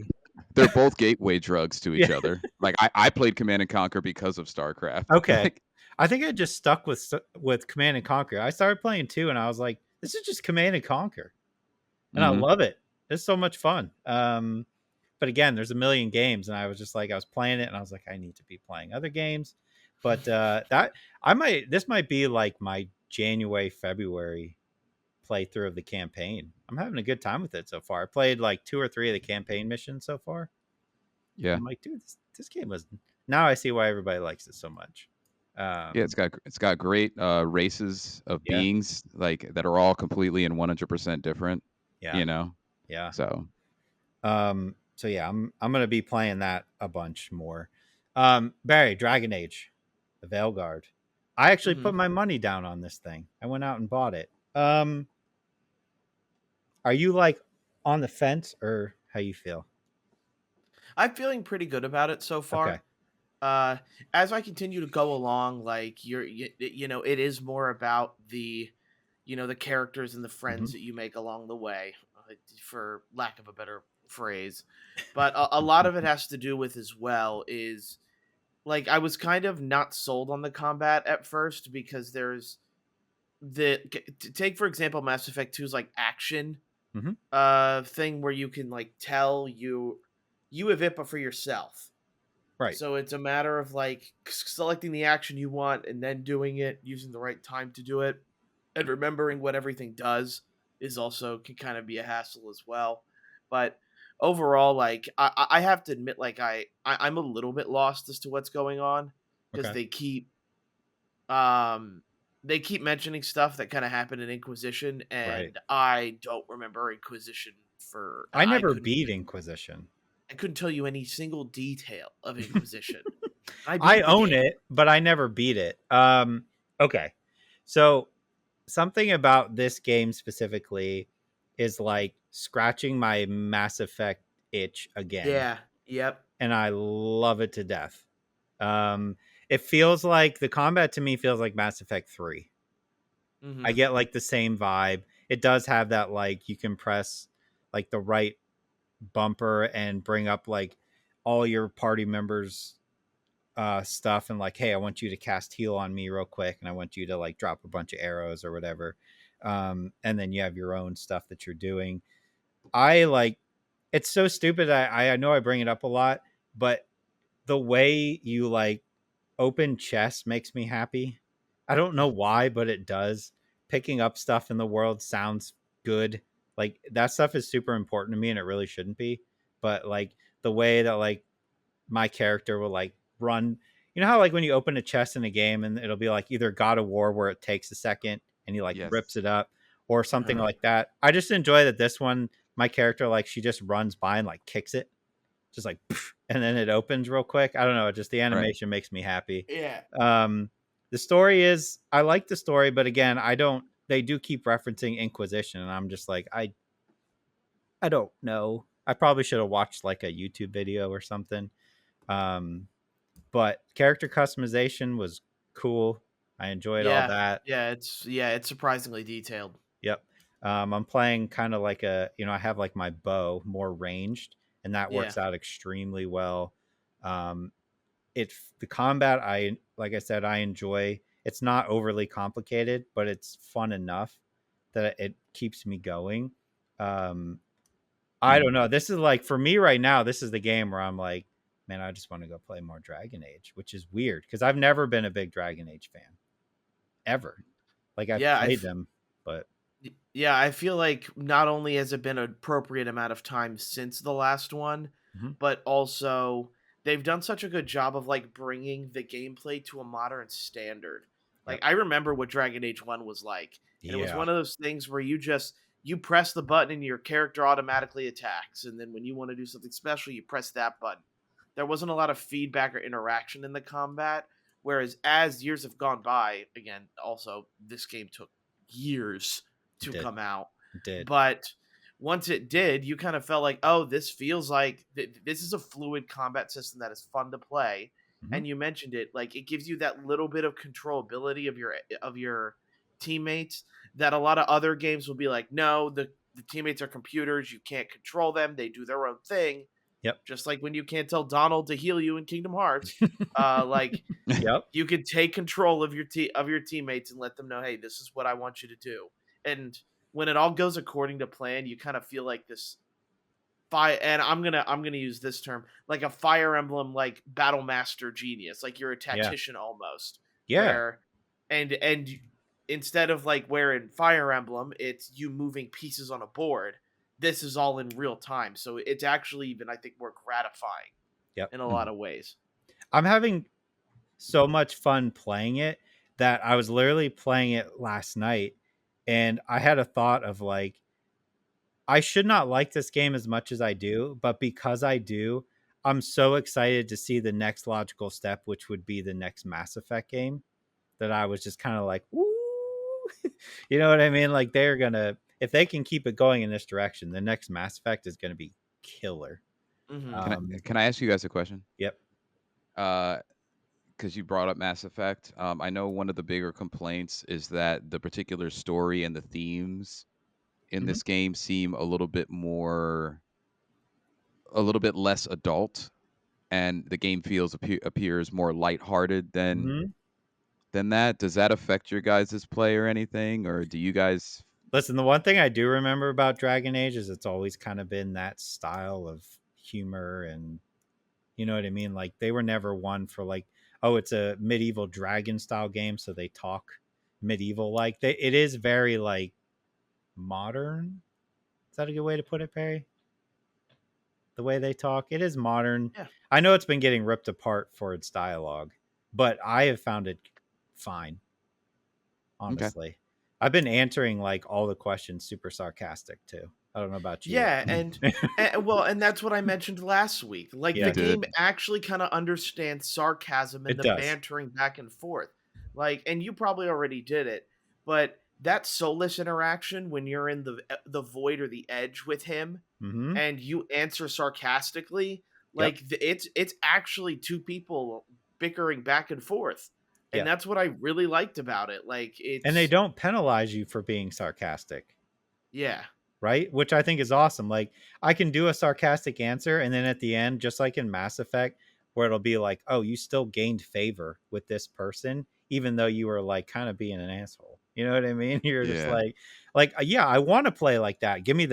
they're both gateway drugs to each Yeah. other. Like I played Command and Conquer because of StarCraft. Okay. Like, I think I just stuck with Command and Conquer. I started playing 2 and I was like, this is just Command and Conquer. And I mhm. love it. It's so much fun. But again, there's a million games, and I was just like, I was playing it, and I was like, I need to be playing other games. But this might be like my January, February playthrough of the campaign. I'm having a good time with it so far. I played like 2 or 3 of the campaign missions so far. Yeah. I'm like, dude, this game was. Now I see why everybody likes it so much. Yeah, it's got great races of Yeah. beings like that are all completely and 100% different. Yeah. You know, Yeah. so So yeah, I'm gonna be playing that a bunch more. Barry, Dragon Age, the Veilguard. I actually Hmm. put my money down on this thing. I went out and bought it. Are you like on the fence or how you feel? I'm feeling pretty good about it so Okay. far. Uh, as I continue to go along, like it is more about the, the characters and the Hmm. friends that you make along the way, for lack of a better phrase. But a lot of it has to do with as well is like I was kind of not sold on the combat at first because there's take for example Mass Effect 2's like action Hmm. thing where you can like tell you have it but for yourself. Right. So it's a matter of like selecting the action you want and then doing it using the right time to do it, and remembering what everything does is also can kind of be a hassle as well. But overall, like I have to admit, like I'm a little bit lost as to what's going on because Okay. um they keep mentioning stuff that kind of happened in Inquisition, Right. and I don't remember Inquisition for I never beat Inquisition. I couldn't tell you any single detail of Inquisition. I I beat the own game. it, but I never beat it. Okay. So something about this game specifically is like scratching my Mass Effect itch again, Yeah. Yep. and I love it to death. Um, it feels like the combat to me feels like Mass Effect 3. I Mhm. get like the same vibe. It does have that like you can press like the right bumper and bring up like all your party members stuff and like, hey, I want you to cast heal on me real quick, and I want you to like drop a bunch of arrows or whatever. And then you have your own stuff that you're doing. I like it's so stupid. I know I bring it up a lot, but the way you like open chests makes me happy. I don't know why, but it does. Picking up stuff in the world sounds good. Like that stuff is super important to me and it really shouldn't be. But like the way that like my character will like run, you know how like when you open a chest in a game and it'll be like either God of War where it takes a second and he like rips yes. it up or something Uh-huh. like that. I just enjoy that this one, my character like she just runs by and like kicks it just like and then it opens real quick. I don't know, just the Right. animation makes me happy. Yeah. um the story is I like the story, but again, I don't they do keep referencing Inquisition and I'm just like I don't know. I probably should have watched like a YouTube video or something. um but character customization was cool. I enjoyed all Yeah. that. It's surprisingly detailed. Yep. I'm playing kind of like I have like my bow more ranged, and that Yeah. works out extremely well. Um, the combat, I like I said, I enjoy. It's not overly complicated, but it's fun enough that it keeps me going. Um, I Mhm. don't know. This is like for me right now. This is the game where I'm like, man, I just want to go play more Dragon Age, which is weird because I've never been a big Dragon Age fan ever. Like I've Yeah, played them, but yeah, I feel like not only has it been an appropriate amount of time since the last one, mhm. but also they've done such a good job of like bringing the gameplay to a modern standard. Like Yep. I remember what Dragon Age 1 was like, and it was Yeah, one of those things where you press the button and your character automatically attacks, and then when you want to do something special, you press that button. There wasn't a lot of feedback or interaction in the combat, whereas as years have gone by, again, also this game took years it to did. come out. It did. But once it did, you kind of felt like, oh, this feels like this is a fluid combat system that is fun to play. Mhm. And you mentioned it, like it gives you that little bit of controllability of your teammates that a lot of other games will be like, no, the teammates are computers, you can't control them, they do their own thing. Yep. Just like when you can't tell Donald to heal you in Kingdom Hearts, like Yep. you can take control of your teammates and let them know, hey, this is what I want you to do. And when it all goes according to plan, you kind of feel like this fire, and I'm gonna use this term, like a Fire Emblem like Battle Master genius, like you're a Yeah. tactician almost, Yeah. where and instead of like where in Fire Emblem it's you moving pieces on a board, this is all in real time, so it's actually even I think more gratifying Yep. in a lot of ways. I'm having so much fun playing it that I was literally playing it last night, and I had a thought of like, I should not like this game as much as I do, but because I do, I'm so excited to see the next logical step, which would be the next Mass Effect game, that I was just kind of like, woo. You know what I mean? Like they're gonna, if they can keep it going in this direction, the next Mass Effect is gonna be killer. Mm-hmm. Can I ask you guys a question? Yep. Because you brought up Mass Effect. I know one of the bigger complaints is that the particular story and the themes in this game seem a little bit less adult, and the game appears more lighthearted than that. Does that affect your guys' play or anything, or do you guys? Listen, the one thing I do remember about Dragon Age is it's always kind of been that style of humor, and you know what I mean? Like they were never one for like, oh, it's a medieval dragon style game, so they talk medieval like. It is very like modern. Is that a good way to put it, Perry? The way they talk, it is modern. Yeah. I know it's been getting ripped apart for its dialogue, but I have found it fine. Honestly, okay. I've been answering like all the questions super sarcastic too. I don't know about you. Yeah, and that's what I mentioned last week. Like the game actually kind of understands sarcasm and the bantering back and forth. Like, and you probably already did it, but that soulless interaction when you're in the void or the edge with him, and you answer sarcastically, like it's actually two people bickering back and forth. And that's what I really liked about it. Like and they don't penalize you for being sarcastic. Yeah. Right? Which I think is awesome. Like I can do a sarcastic answer, and then at the end, just like in Mass Effect, where it'll be like, oh, you still gained favor with this person, even though you were like kind of being an asshole. You know what I mean? You're just like, yeah, I want to play like that. Give me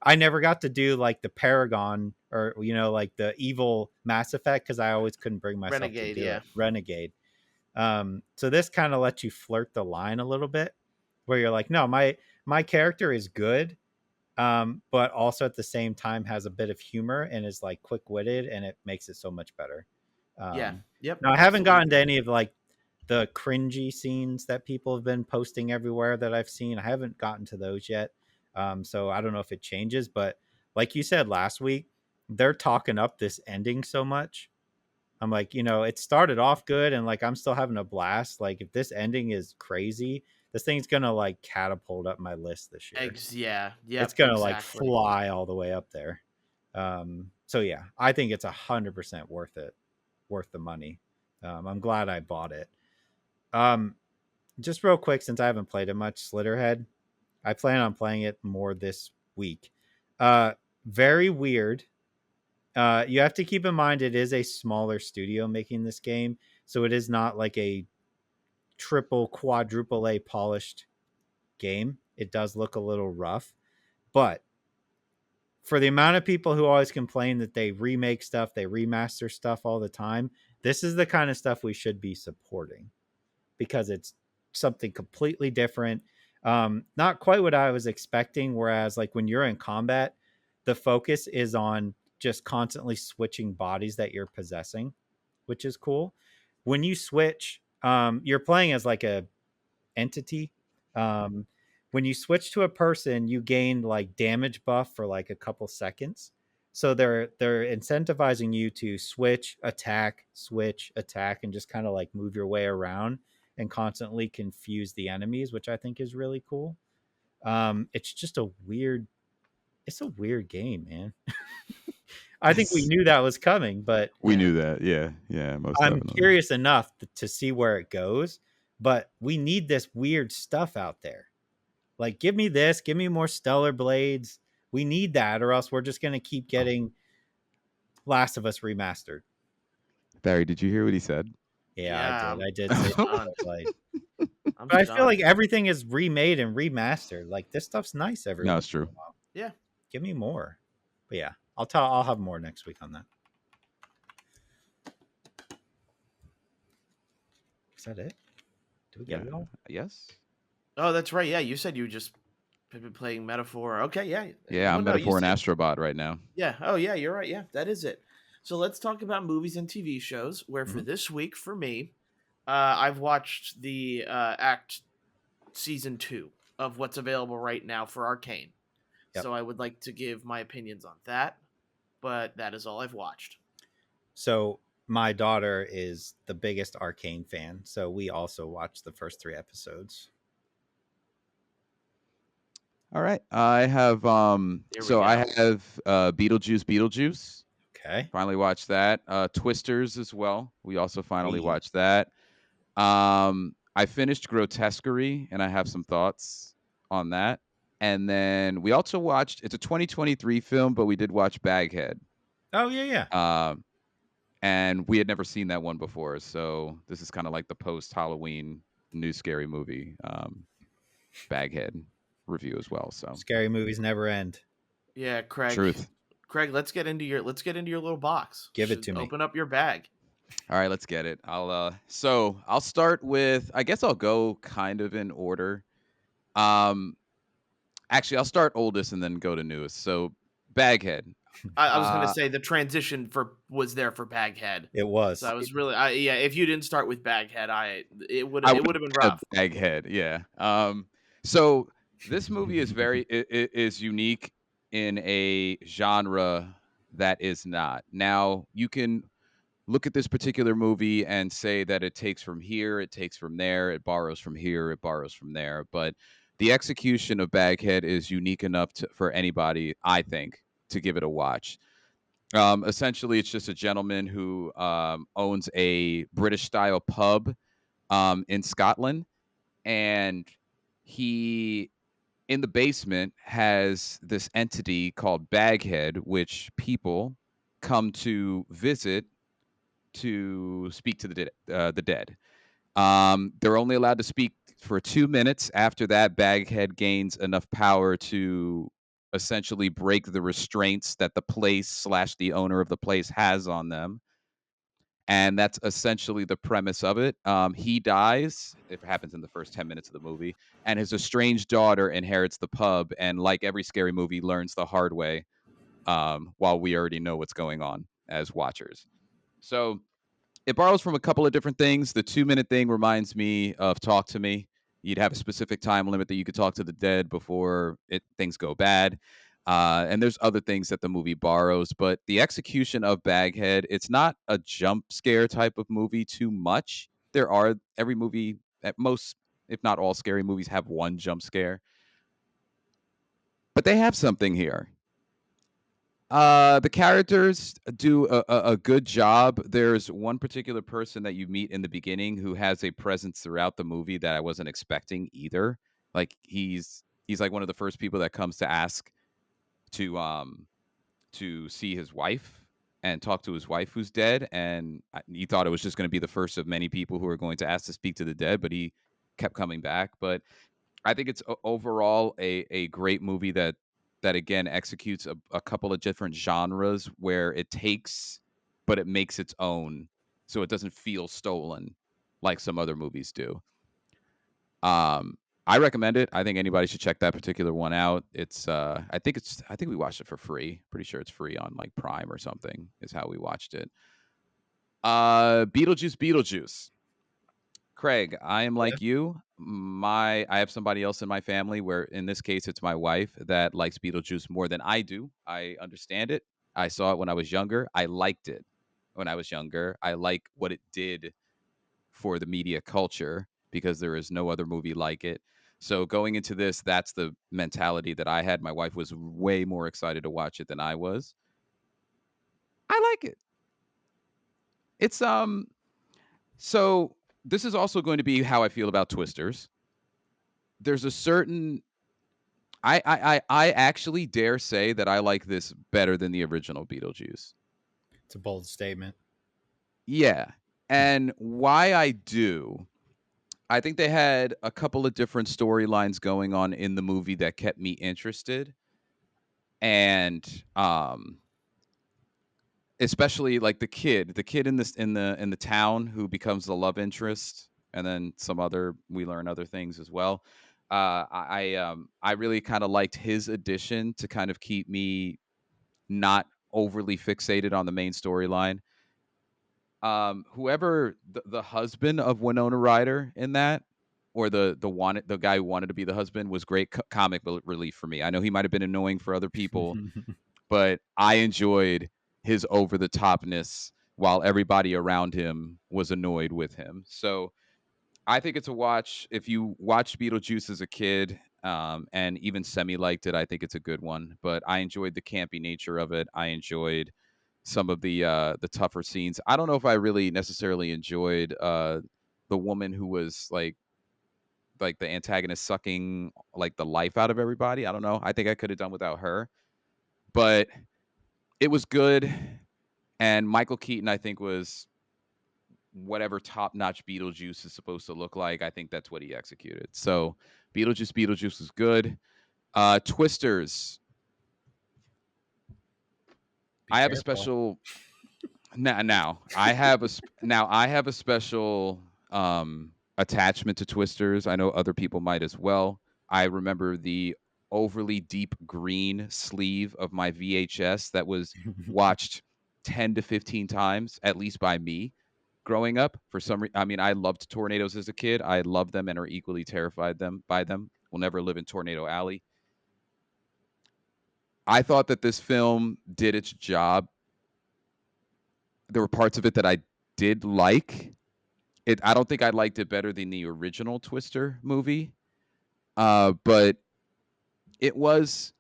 I never got to do like the Paragon or, you know, like the evil Mass Effect, because I always couldn't bring myself to do it. Renegade. So this kind of lets you flirt the line a little bit, where you're like, no, my character is good, but also at the same time has a bit of humor and is like quick-witted, and it makes it so much better. Yep. Now I haven't gotten to any of like the cringy scenes that people have been posting everywhere that I've seen. I haven't gotten to those yet. So I don't know if it changes, but like you said last week, they're talking up this ending so much. I'm like, you know, it started off good, and like I'm still having a blast. Like if this ending is crazy, this thing's gonna like catapult up my list this year. Yeah, it's gonna like fly all the way up there. So yeah, I think it's 100% worth it, worth the money. I'm glad I bought it. Just real quick, since I haven't played it much, Slitterhead, I plan on playing it more this week. Very weird. You have to keep in mind it is a smaller studio making this game, so it is not like a triple, quadruple A polished game. It does look a little rough, but for the amount of people who always complain that they remake stuff, they remaster stuff all the time, this is the kind of stuff we should be supporting, because it's something completely different. Not quite what I was expecting, whereas like when you're in combat, the focus is on just constantly switching bodies that you're possessing, which is cool. When you switch, you're playing as like a entity. When you switch to a person, you gain like damage buff for like a couple seconds. So they're incentivizing you to switch, attack, and just kind of like move your way around and constantly confuse the enemies, which I think is really cool. It's just a weird game, man. I think we knew that was coming, but we knew that. Yeah. Most I'm definitely curious enough to see where it goes, but we need this weird stuff out there. Like, give me this, give me more Stellar Blades. We need that, or else we're just going to keep getting Last of Us remastered. Barry, did you hear what he said? Yeah. I did say that, like, but I feel like everything is remade and remastered. Like, this stuff's nice every No, it's true. Yeah. Give me more. But yeah, I'll have more next week on that. Is that it? Did we get it all? Yes. Oh, that's right. Yeah, you said you just have been playing Metaphor. Okay, yeah. Yeah, Well, I'm no, you Metaphor and said Astrobot right now. yeah. Oh, yeah. You're right. Yeah, that is it. So let's talk about movies and TV shows. Where for Mhm. this week, for me, I've watched the Act season 2 of what's available right now for Arcane. Yep. So I would like to give my opinions on that, but that is all I've watched. So my daughter is the biggest Arcane fan, so we also watched the first 3 episodes. All right. I have Here we so I go. have Beetlejuice Beetlejuice. Okay. Finally watched that. Twisters as well. We also finally Hey. watched that. I finished Grotesquerie and I have some thoughts on that. And then we also watched, it's a 2023 film, but we did watch Baghead. Oh yeah, yeah. And we had never seen that one before. So this is kind of like the post Halloween new scary movie Baghead review as well. So Scary movies never end. Yeah, Craig. truth. Craig, let's get into your little box. Give it to me. Open up your bag. All right, let's get it. I'll start with, I guess I'll go kind of in order. Actually, I'll start oldest and then go to newest. So Baghead. I was gonna say the transition was there for Baghead. It was. So I was really yeah. If you didn't start with Baghead, it would I have been rough. Baghead, yeah. So this movie is very is unique in a genre that is not. Now you can look at this particular movie and say that it takes from here, it takes from there, it borrows from here, it borrows from there. But the execution of Baghead is unique enough for anybody, I think, to give it a watch. Essentially, it's just a gentleman who owns a British style pub in Scotland, and he in the basement has this entity called Baghead, which people come to visit to speak to the dead. They're only allowed to speak for 2 minutes. After that, Baghead gains enough power to essentially break the restraints that the place / the owner of the place has on them. And that's essentially the premise of it. He dies. It happens in the first 10 minutes of the movie, and his estranged daughter inherits the pub. And like every scary movie, learns the hard way. While we already know what's going on as watchers. So it borrows from a couple of different things. The 2 minute thing reminds me of Talk to Me. You'd have a specific time limit that you could talk to the dead before things go bad. And there's other things that the movie borrows, but the execution of Baghead, it's not a jump scare type of movie too much. There are every movie, at most, if not all scary movies, have one jump scare. But they have something here. The characters do a good job. There's one particular person that you meet in the beginning who has a presence throughout the movie that I wasn't expecting either. Like he's like one of the first people that comes to ask to see his wife and talk to his wife who's dead, and he thought it was just going to be the first of many people who are going to ask to speak to the dead, but he kept coming back. But I think it's overall a great movie that again executes a couple of different genres where it takes, but it makes its own, so it doesn't feel stolen like some other movies do. I recommend it. I think anybody should check that particular one out. I think we watched it for free. Pretty sure it's free on like Prime or something. Is how we watched it. Beetlejuice. Craig, I am like you. I have somebody else in my family where in this case it's my wife that likes Beetlejuice more than I do. I understand it. I saw it when I was younger. I liked it when I was younger. I like what it did for the media culture because there is no other movie like it. So going into this, that's the mentality that I had. My wife was way more excited to watch it than I was. I like it. It's so this is also going to be how I feel about Twisters. There's a certain I actually dare say that I like this better than the original Beetlejuice. It's a bold statement. Yeah. And why I do, I think they had a couple of different storylines going on in the movie that kept me interested. and especially like the kid in this in the town who becomes the love interest, and then some other we learn other things as well. I really kind of liked his addition to kind of keep me not overly fixated on the main storyline. Whoever the husband of Winona Ryder in that, or the guy who wanted to be the husband, was great comic relief for me. I know he might have been annoying for other people, but I enjoyed his over the topness while everybody around him was annoyed with him. So I think it's a watch. If you watched Beetlejuice as a kid, and even semi liked it, I think it's a good one. But I enjoyed the campy nature of it. I enjoyed some of the tougher scenes. I don't know if I really necessarily enjoyed the woman who was like the antagonist sucking like the life out of everybody. I don't know. I think I could have done without her, but it was good. And Michael Keaton, I think, was whatever top notch Beetlejuice is supposed to look like. I think that's what he executed. So Beetlejuice was good. Twisters. Be I have a careful. special now I have a special attachment to Twisters. I know other people might as well. I remember the overly deep green sleeve of my VHS that was watched 10 to 15 times at least by me growing up. For some reason, I mean, I loved tornadoes as a kid. I love them and are equally terrified by them. Will never live in Tornado Alley. I thought that this film did its job. There were parts of it that I did like. I don't think I liked it better than the original Twister movie. But it was,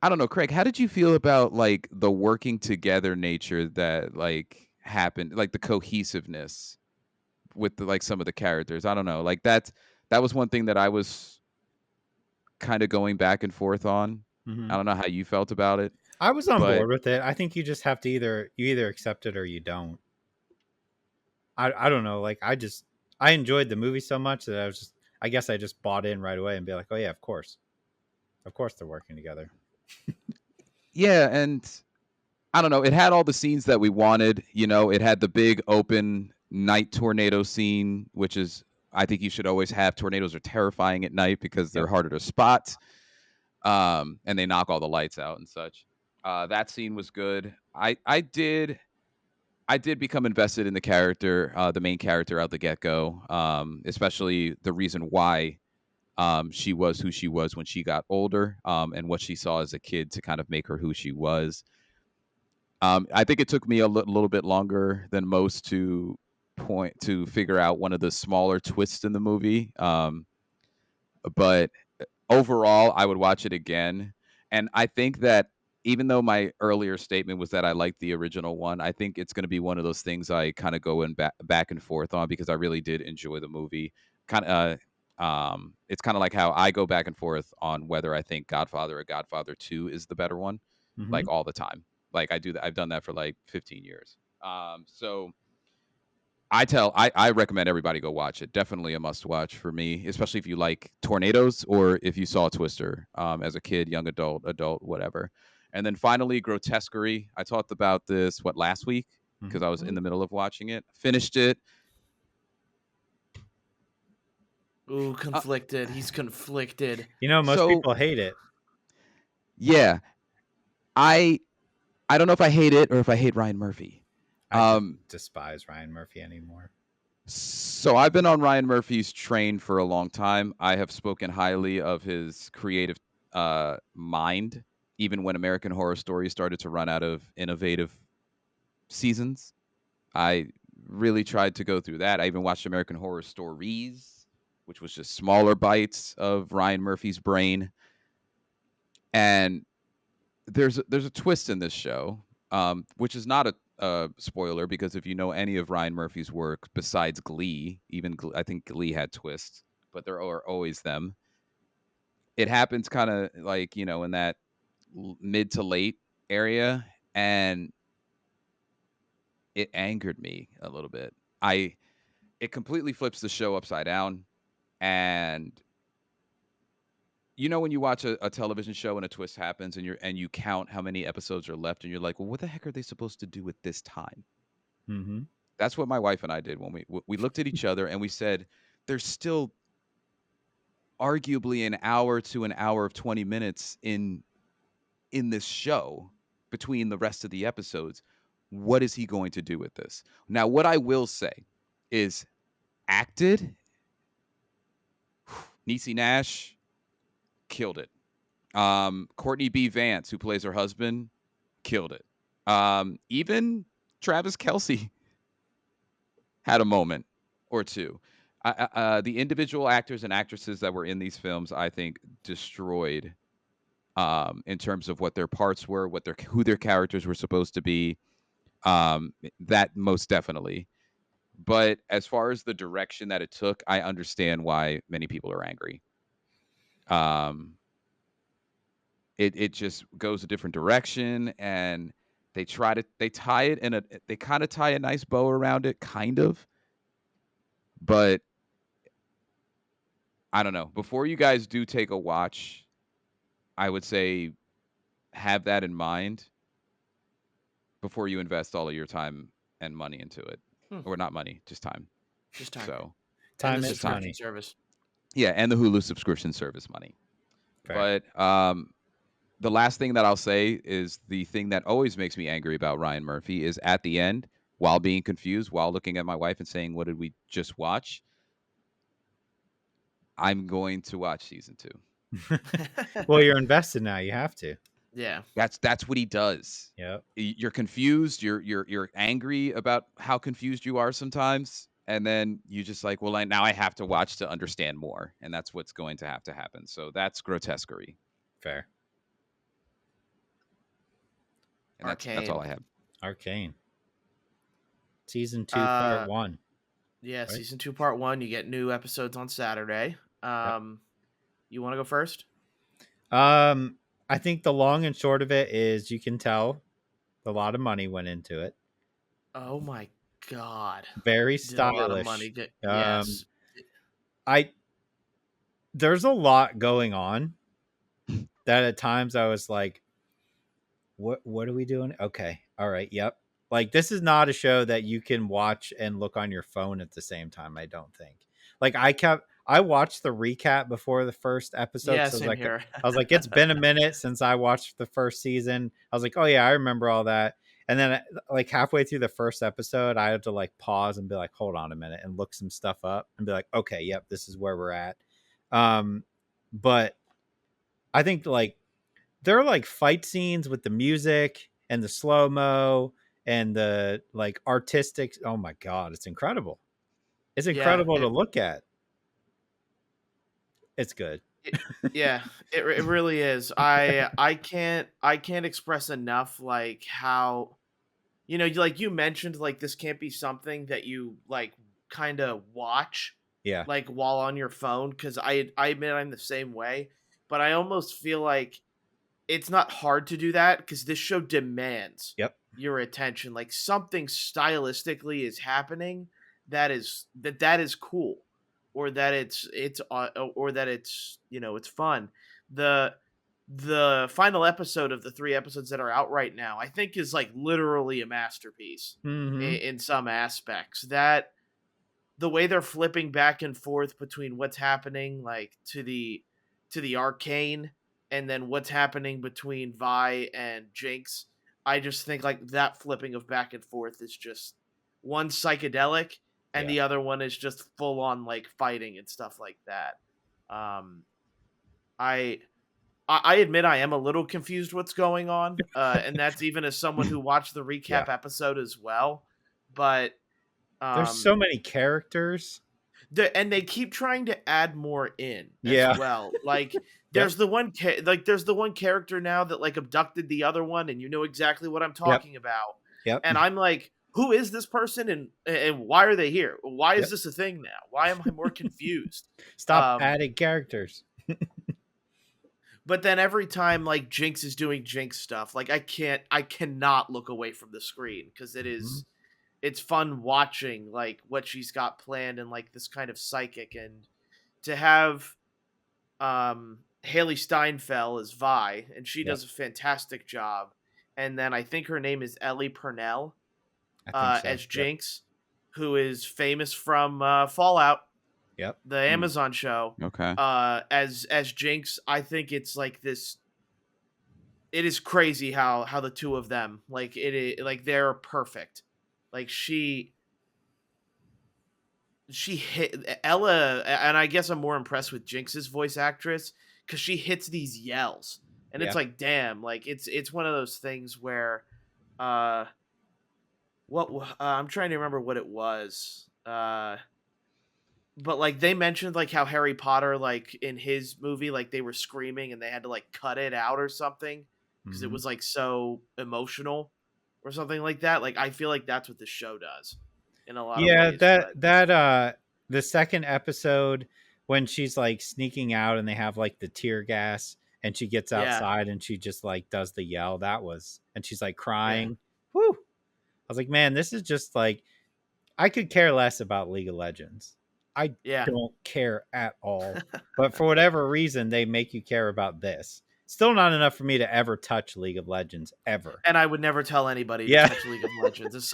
I don't know, Craig, how did you feel about like the working together nature that like happened, like the cohesiveness with like some of the characters? I don't know. Like that was one thing that I was kind of going back and forth on. I don't know how you felt about it, I was on but board with it. I think you just have to either accept it or you don't. I don't know. Like I enjoyed the movie so much that I guess I just bought in right away and be like, oh yeah, of course they're working together. yeah, and I don't know. It had all the scenes that we wanted. You know, it had the big open night tornado scene, which is, I think you should always have. Tornadoes are terrifying at night because they're Yep. harder to spot, and they knock all the lights out and such. That scene was good. I did become invested in the character, the main character out the get go, especially the reason why she was who she was when she got older, and what she saw as a kid to kind of make her who she was. I think it took me a little bit longer than most to figure out one of the smaller twists in the movie. But overall, I would watch it again. And I think that even though my earlier statement was that I liked the original one, I think it's going to be one of those things I kind of go in back and forth on because I really did enjoy the movie. Kind of, it's kind of like how I go back and forth on whether I think Godfather or Godfather 2 is the better one, Mm-hmm. like all the time. Like I do that. I've done that for like 15 years. So I recommend everybody go watch it. Definitely a must watch for me, especially if you like tornadoes or if you saw Twister as a kid, young adult, whatever. And then finally, Grotesquerie. I talked about this last week because Mm-hmm. I was in the middle of watching it. Finished it. Ooh, Uh, conflicted. He's conflicted. Most so people hate it. yeah, I I don't know if I hate it or if I hate Ryan Murphy. I just Um, despise Ryan Murphy anymore. So I've been on Ryan Murphy's train for a long time. I have spoken highly of his creative mind, even when American Horror Story started to run out of innovative seasons. I really tried to go through that. I even watched American Horror Stories, which was just smaller bites of Ryan Murphy's brain. And there's a twist in this show, which is not a spoiler because if you know any of Ryan Murphy's work besides Glee, even I think Glee had twists, but there are always them. It happens kind of like in that mid to late area, and it angered me a little bit. I It completely flips the show upside down, and you know when you watch a television show and a twist happens and you count how many episodes are left and you're like, well, what the heck are they supposed to do with this time? Mm-hmm. That's what my wife and I did when we looked at each other and we said, there's still arguably an hour to an hour of 20 minutes in this show between the rest of the episodes. What is he going to do with this? Now, what I will say is acted, Niecy Nash killed it. Courtney B. Vance, who plays her husband, killed it. Even Travis Kelce had a moment or two. The individual actors and actresses that were in these films, I think, destroyed in terms of what their parts were, who their characters were supposed to be. That most definitely. But as far as the direction that it took, I understand why many people are angry. It just goes a different direction, and they tie it they kind of tie a nice bow around it, kind of. But I don't know. Before you guys do take a watch, I would say have that in mind before you invest all of your time and money into it. Hmm. Or not money, just time. Just time. So, Time and the is subscription money. service. yeah, and the Hulu subscription service money. Fair. But the last thing that I'll say is the thing that always makes me angry about Ryan Murphy is at the end, while being confused, while looking at my wife and saying, "What did we just watch?" I'm going to watch season 2. Well, you're invested now. You have to. Yeah. That's what he does. Yep. You're confused. You're angry about how confused you are sometimes, and then you just like, well, now I have to watch to understand more, and that's what's going to have to happen. So that's Grotesquerie, Fair. and that's all I have. Arcane. Season 2, part 1. Yeah, Right? season 2, part 1. You get new episodes on Saturday. You want to go first? I think the long and short of it is you can tell a lot of money went into it. Oh my god! Very Did a lot of stylish. money yes. There's a lot going on that at times I was like, what are we doing? Okay. All right. Yep. Like, this is not a show that you can watch and look on your phone at the same time, I don't think. Like, I watched the recap before the first episode. Yeah, So same here. I was like, it's been a minute since I watched the first season. I was like, oh yeah, I remember all that. And then like halfway through the first episode, I had to like pause and be like, hold on a minute, and look some stuff up and be like, okay, yep, this is where we're at. But I think like there are like fight scenes with the music and the slow-mo and the like artistic. Oh my god, it's incredible. It's incredible to look at. It's good. It really is. I can't express enough like how, you know, like you mentioned, like this can't be something that you like kind of watch Yeah. like while on your phone, because I admit I'm the same way, but I almost feel like it's not hard to do that because this show demands your attention. Like something stylistically is happening that is cool, or that it's or that it's, you know, it's fun. The final episode of the 3 episodes that are out right now, I think, is like literally a masterpiece in some aspects. That the way they're flipping back and forth between what's happening like to the Arcane and then what's happening between Vi and Jinx, I just think like that flipping of back and forth is just one psychedelic and the other one is just full on like fighting and stuff like that. I admit I am a little confused what's going on, and that's even as someone who watched the recap episode as well. But there's so many characters, and they keep trying to add more in as well. Like there's the one there's the one character now that like abducted the other one, and you know exactly what I'm talking about. And I'm like, who is this person, and why are they here? Why is this a thing now? Why am I more confused? Stop adding characters. But then every time like Jinx is doing Jinx stuff, like I cannot look away from the screen because it is it's fun watching like what she's got planned and like this kind of psychic, and to have Haley Steinfeld as Vi, and she Yep. does a fantastic job. And then I think her name is Ellie Purnell I think so. as Yep. Jinx, who is famous from Fallout, Yep. the Amazon show. Okay. As Jinx, I think it's like this. It is crazy how the two of them like like they're perfect. Like she hit Ella, and I guess I'm more impressed with Jinx's voice actress because she hits these yells, and it's Yeah. like, damn, like it's one of those things where, uh, I'm trying to remember what it was, but like they mentioned like how Harry Potter, like in his movie, like they were screaming and they had to like cut it out or something because it Mhm. was like so emotional or something like that. Like I feel like that's what this show does in a lot of Yeah, ways, but the second episode when she's like sneaking out and they have like the tear gas and she gets yeah, outside and she just like does the yell, and she's like yeah. crying. Whew. I was like, man, this is just like, I could care less about League of Legends. I Yeah. don't care at all. But for whatever reason, they make you care about this. Still not enough for me to ever touch League of Legends ever. And I would never tell anybody to Yeah. touch League of Legends. As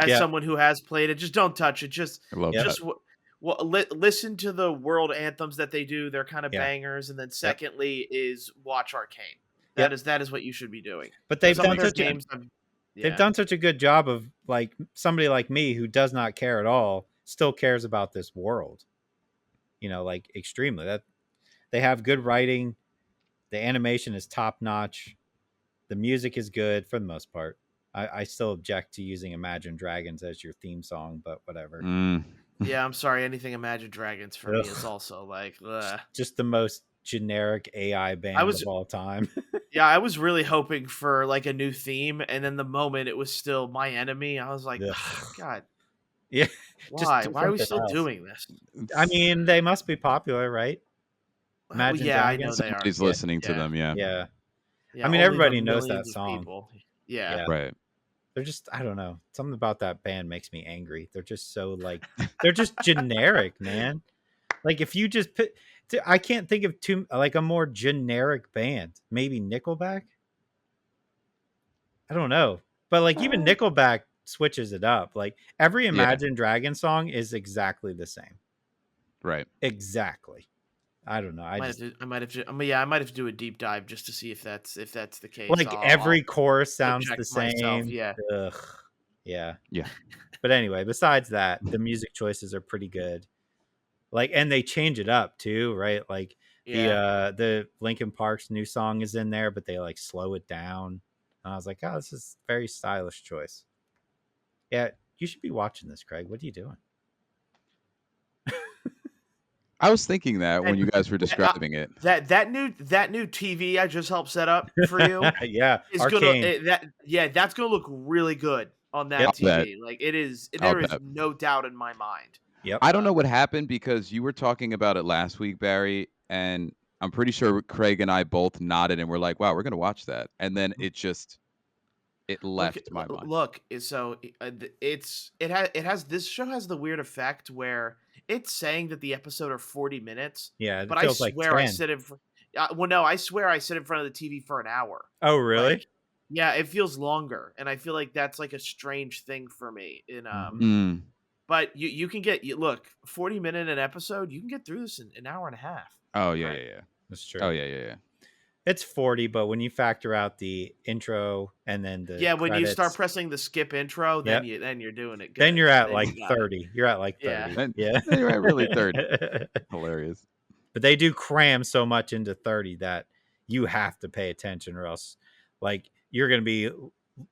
Yeah. someone who has played it, just don't touch it. Just, I love Yep. that. just listen to the world anthems that they do. They're kind of Yeah. bangers. And then secondly is watch Arcane. Yep. That is what you should be doing. But they've Some done of their such a games, they've done such a good job of like somebody like me who does not care at all still cares about this world. Like extremely. That they have good writing, the animation is top notch, the music is good for the most part. I still object to using Imagine Dragons as your theme song, but whatever. Yeah, I'm sorry. Anything Imagine Dragons for me is Ugh. also like, ugh. Just the most generic AI band of all time. Yeah, I was really hoping for like a new theme, and then the moment it was still My Enemy, I was like, Ugh. God, Yeah, just why? do Why are we something still else. doing this? I mean, they must be popular, right? Imagine Yeah, I know Dragons. they are. Somebody's listening to them. Yeah. Yeah. Yeah, I mean, only the everybody knows that millions of song. people. Yeah. Yeah. Right. They're just, I don't know. Something about that band makes me angry. They're just so like, they're just generic, man. Like if you just put, I can't think of like a more generic band. Maybe Nickelback. I don't know, but like even Nickelback switches it up. Like every Imagine Dragon song is exactly the same. Right. Exactly. I don't know. I might have to do a deep dive just to see if that's the case. Like every chorus sounds check the myself, same. yeah. Ugh. Yeah. Yeah. But anyway, besides that, the music choices are pretty good. Like, and they change it up too, right? Like the Linkin Park's new song is in there, but they like slow it down. And I was like, oh, this is a very stylish choice. Yeah, you should be watching this, Craig. What are you doing? I was thinking that when you guys were describing it. That new TV I just helped set up for you Yeah, is Arcane. that's gonna look really good on that TV. Like it is, there is no doubt in my mind. Yep. I don't know what happened because you were talking about it last week, Barry, and I'm pretty sure Craig and I both nodded and we're like, "Wow, we're gonna watch that," and then it left my mind. Look, so it has this show has the weird effect where it's saying that the episode are 40 minutes. Yeah, but I swear I sit in. No, I swear I sit in front of the TV for an hour. Oh, really? Like, yeah, it feels longer, and I feel like that's like a strange thing for me. But you can look 40-minute an episode. You can get through this in an hour and a half. Oh yeah, right? yeah. That's true. Oh yeah. It's 40, but when you factor out the intro and then the when credits, you start pressing the skip intro, then you're doing it good. Then you're at like 30. You're at like 30. Yeah. You're at really 30. Hilarious. But they do cram so much into 30 that you have to pay attention, or else like you're gonna be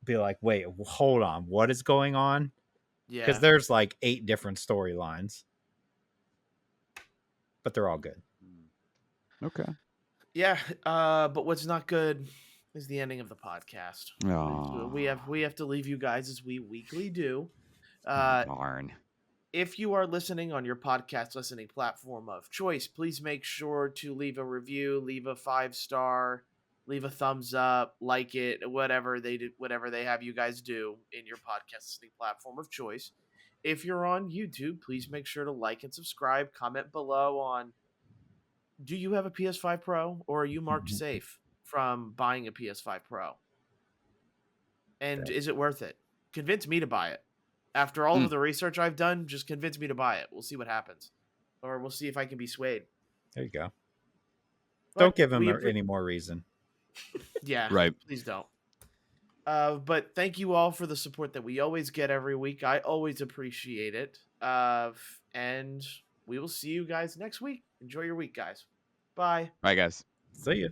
like, wait, hold on, what is going on? Yeah, because there's like 8 different storylines, but they're all good. Okay. Yeah, but what's not good is the ending of the podcast. Aww. We have to leave you guys as we weekly do. Darn. If you are listening on your podcast listening platform of choice, please make sure to leave a review, leave a 5-star, leave a thumbs up, like it, whatever they have you guys do in your podcast listening platform of choice. If you're on YouTube, please make sure to like and subscribe, comment below on do you have a PS5 Pro, or are you marked safe from buying a PS5 Pro? And is it worth it? Convince me to buy it. After all of the research I've done, just convince me to buy it. We'll see what happens. Or we'll see if I can be swayed. There you go. But Don't give him we any more reason. Yeah, Right. please don't. But thank you all for the support that we always get every week. I always appreciate it. And we will see you guys next week. Enjoy your week, guys. Bye. Bye, guys. See ya.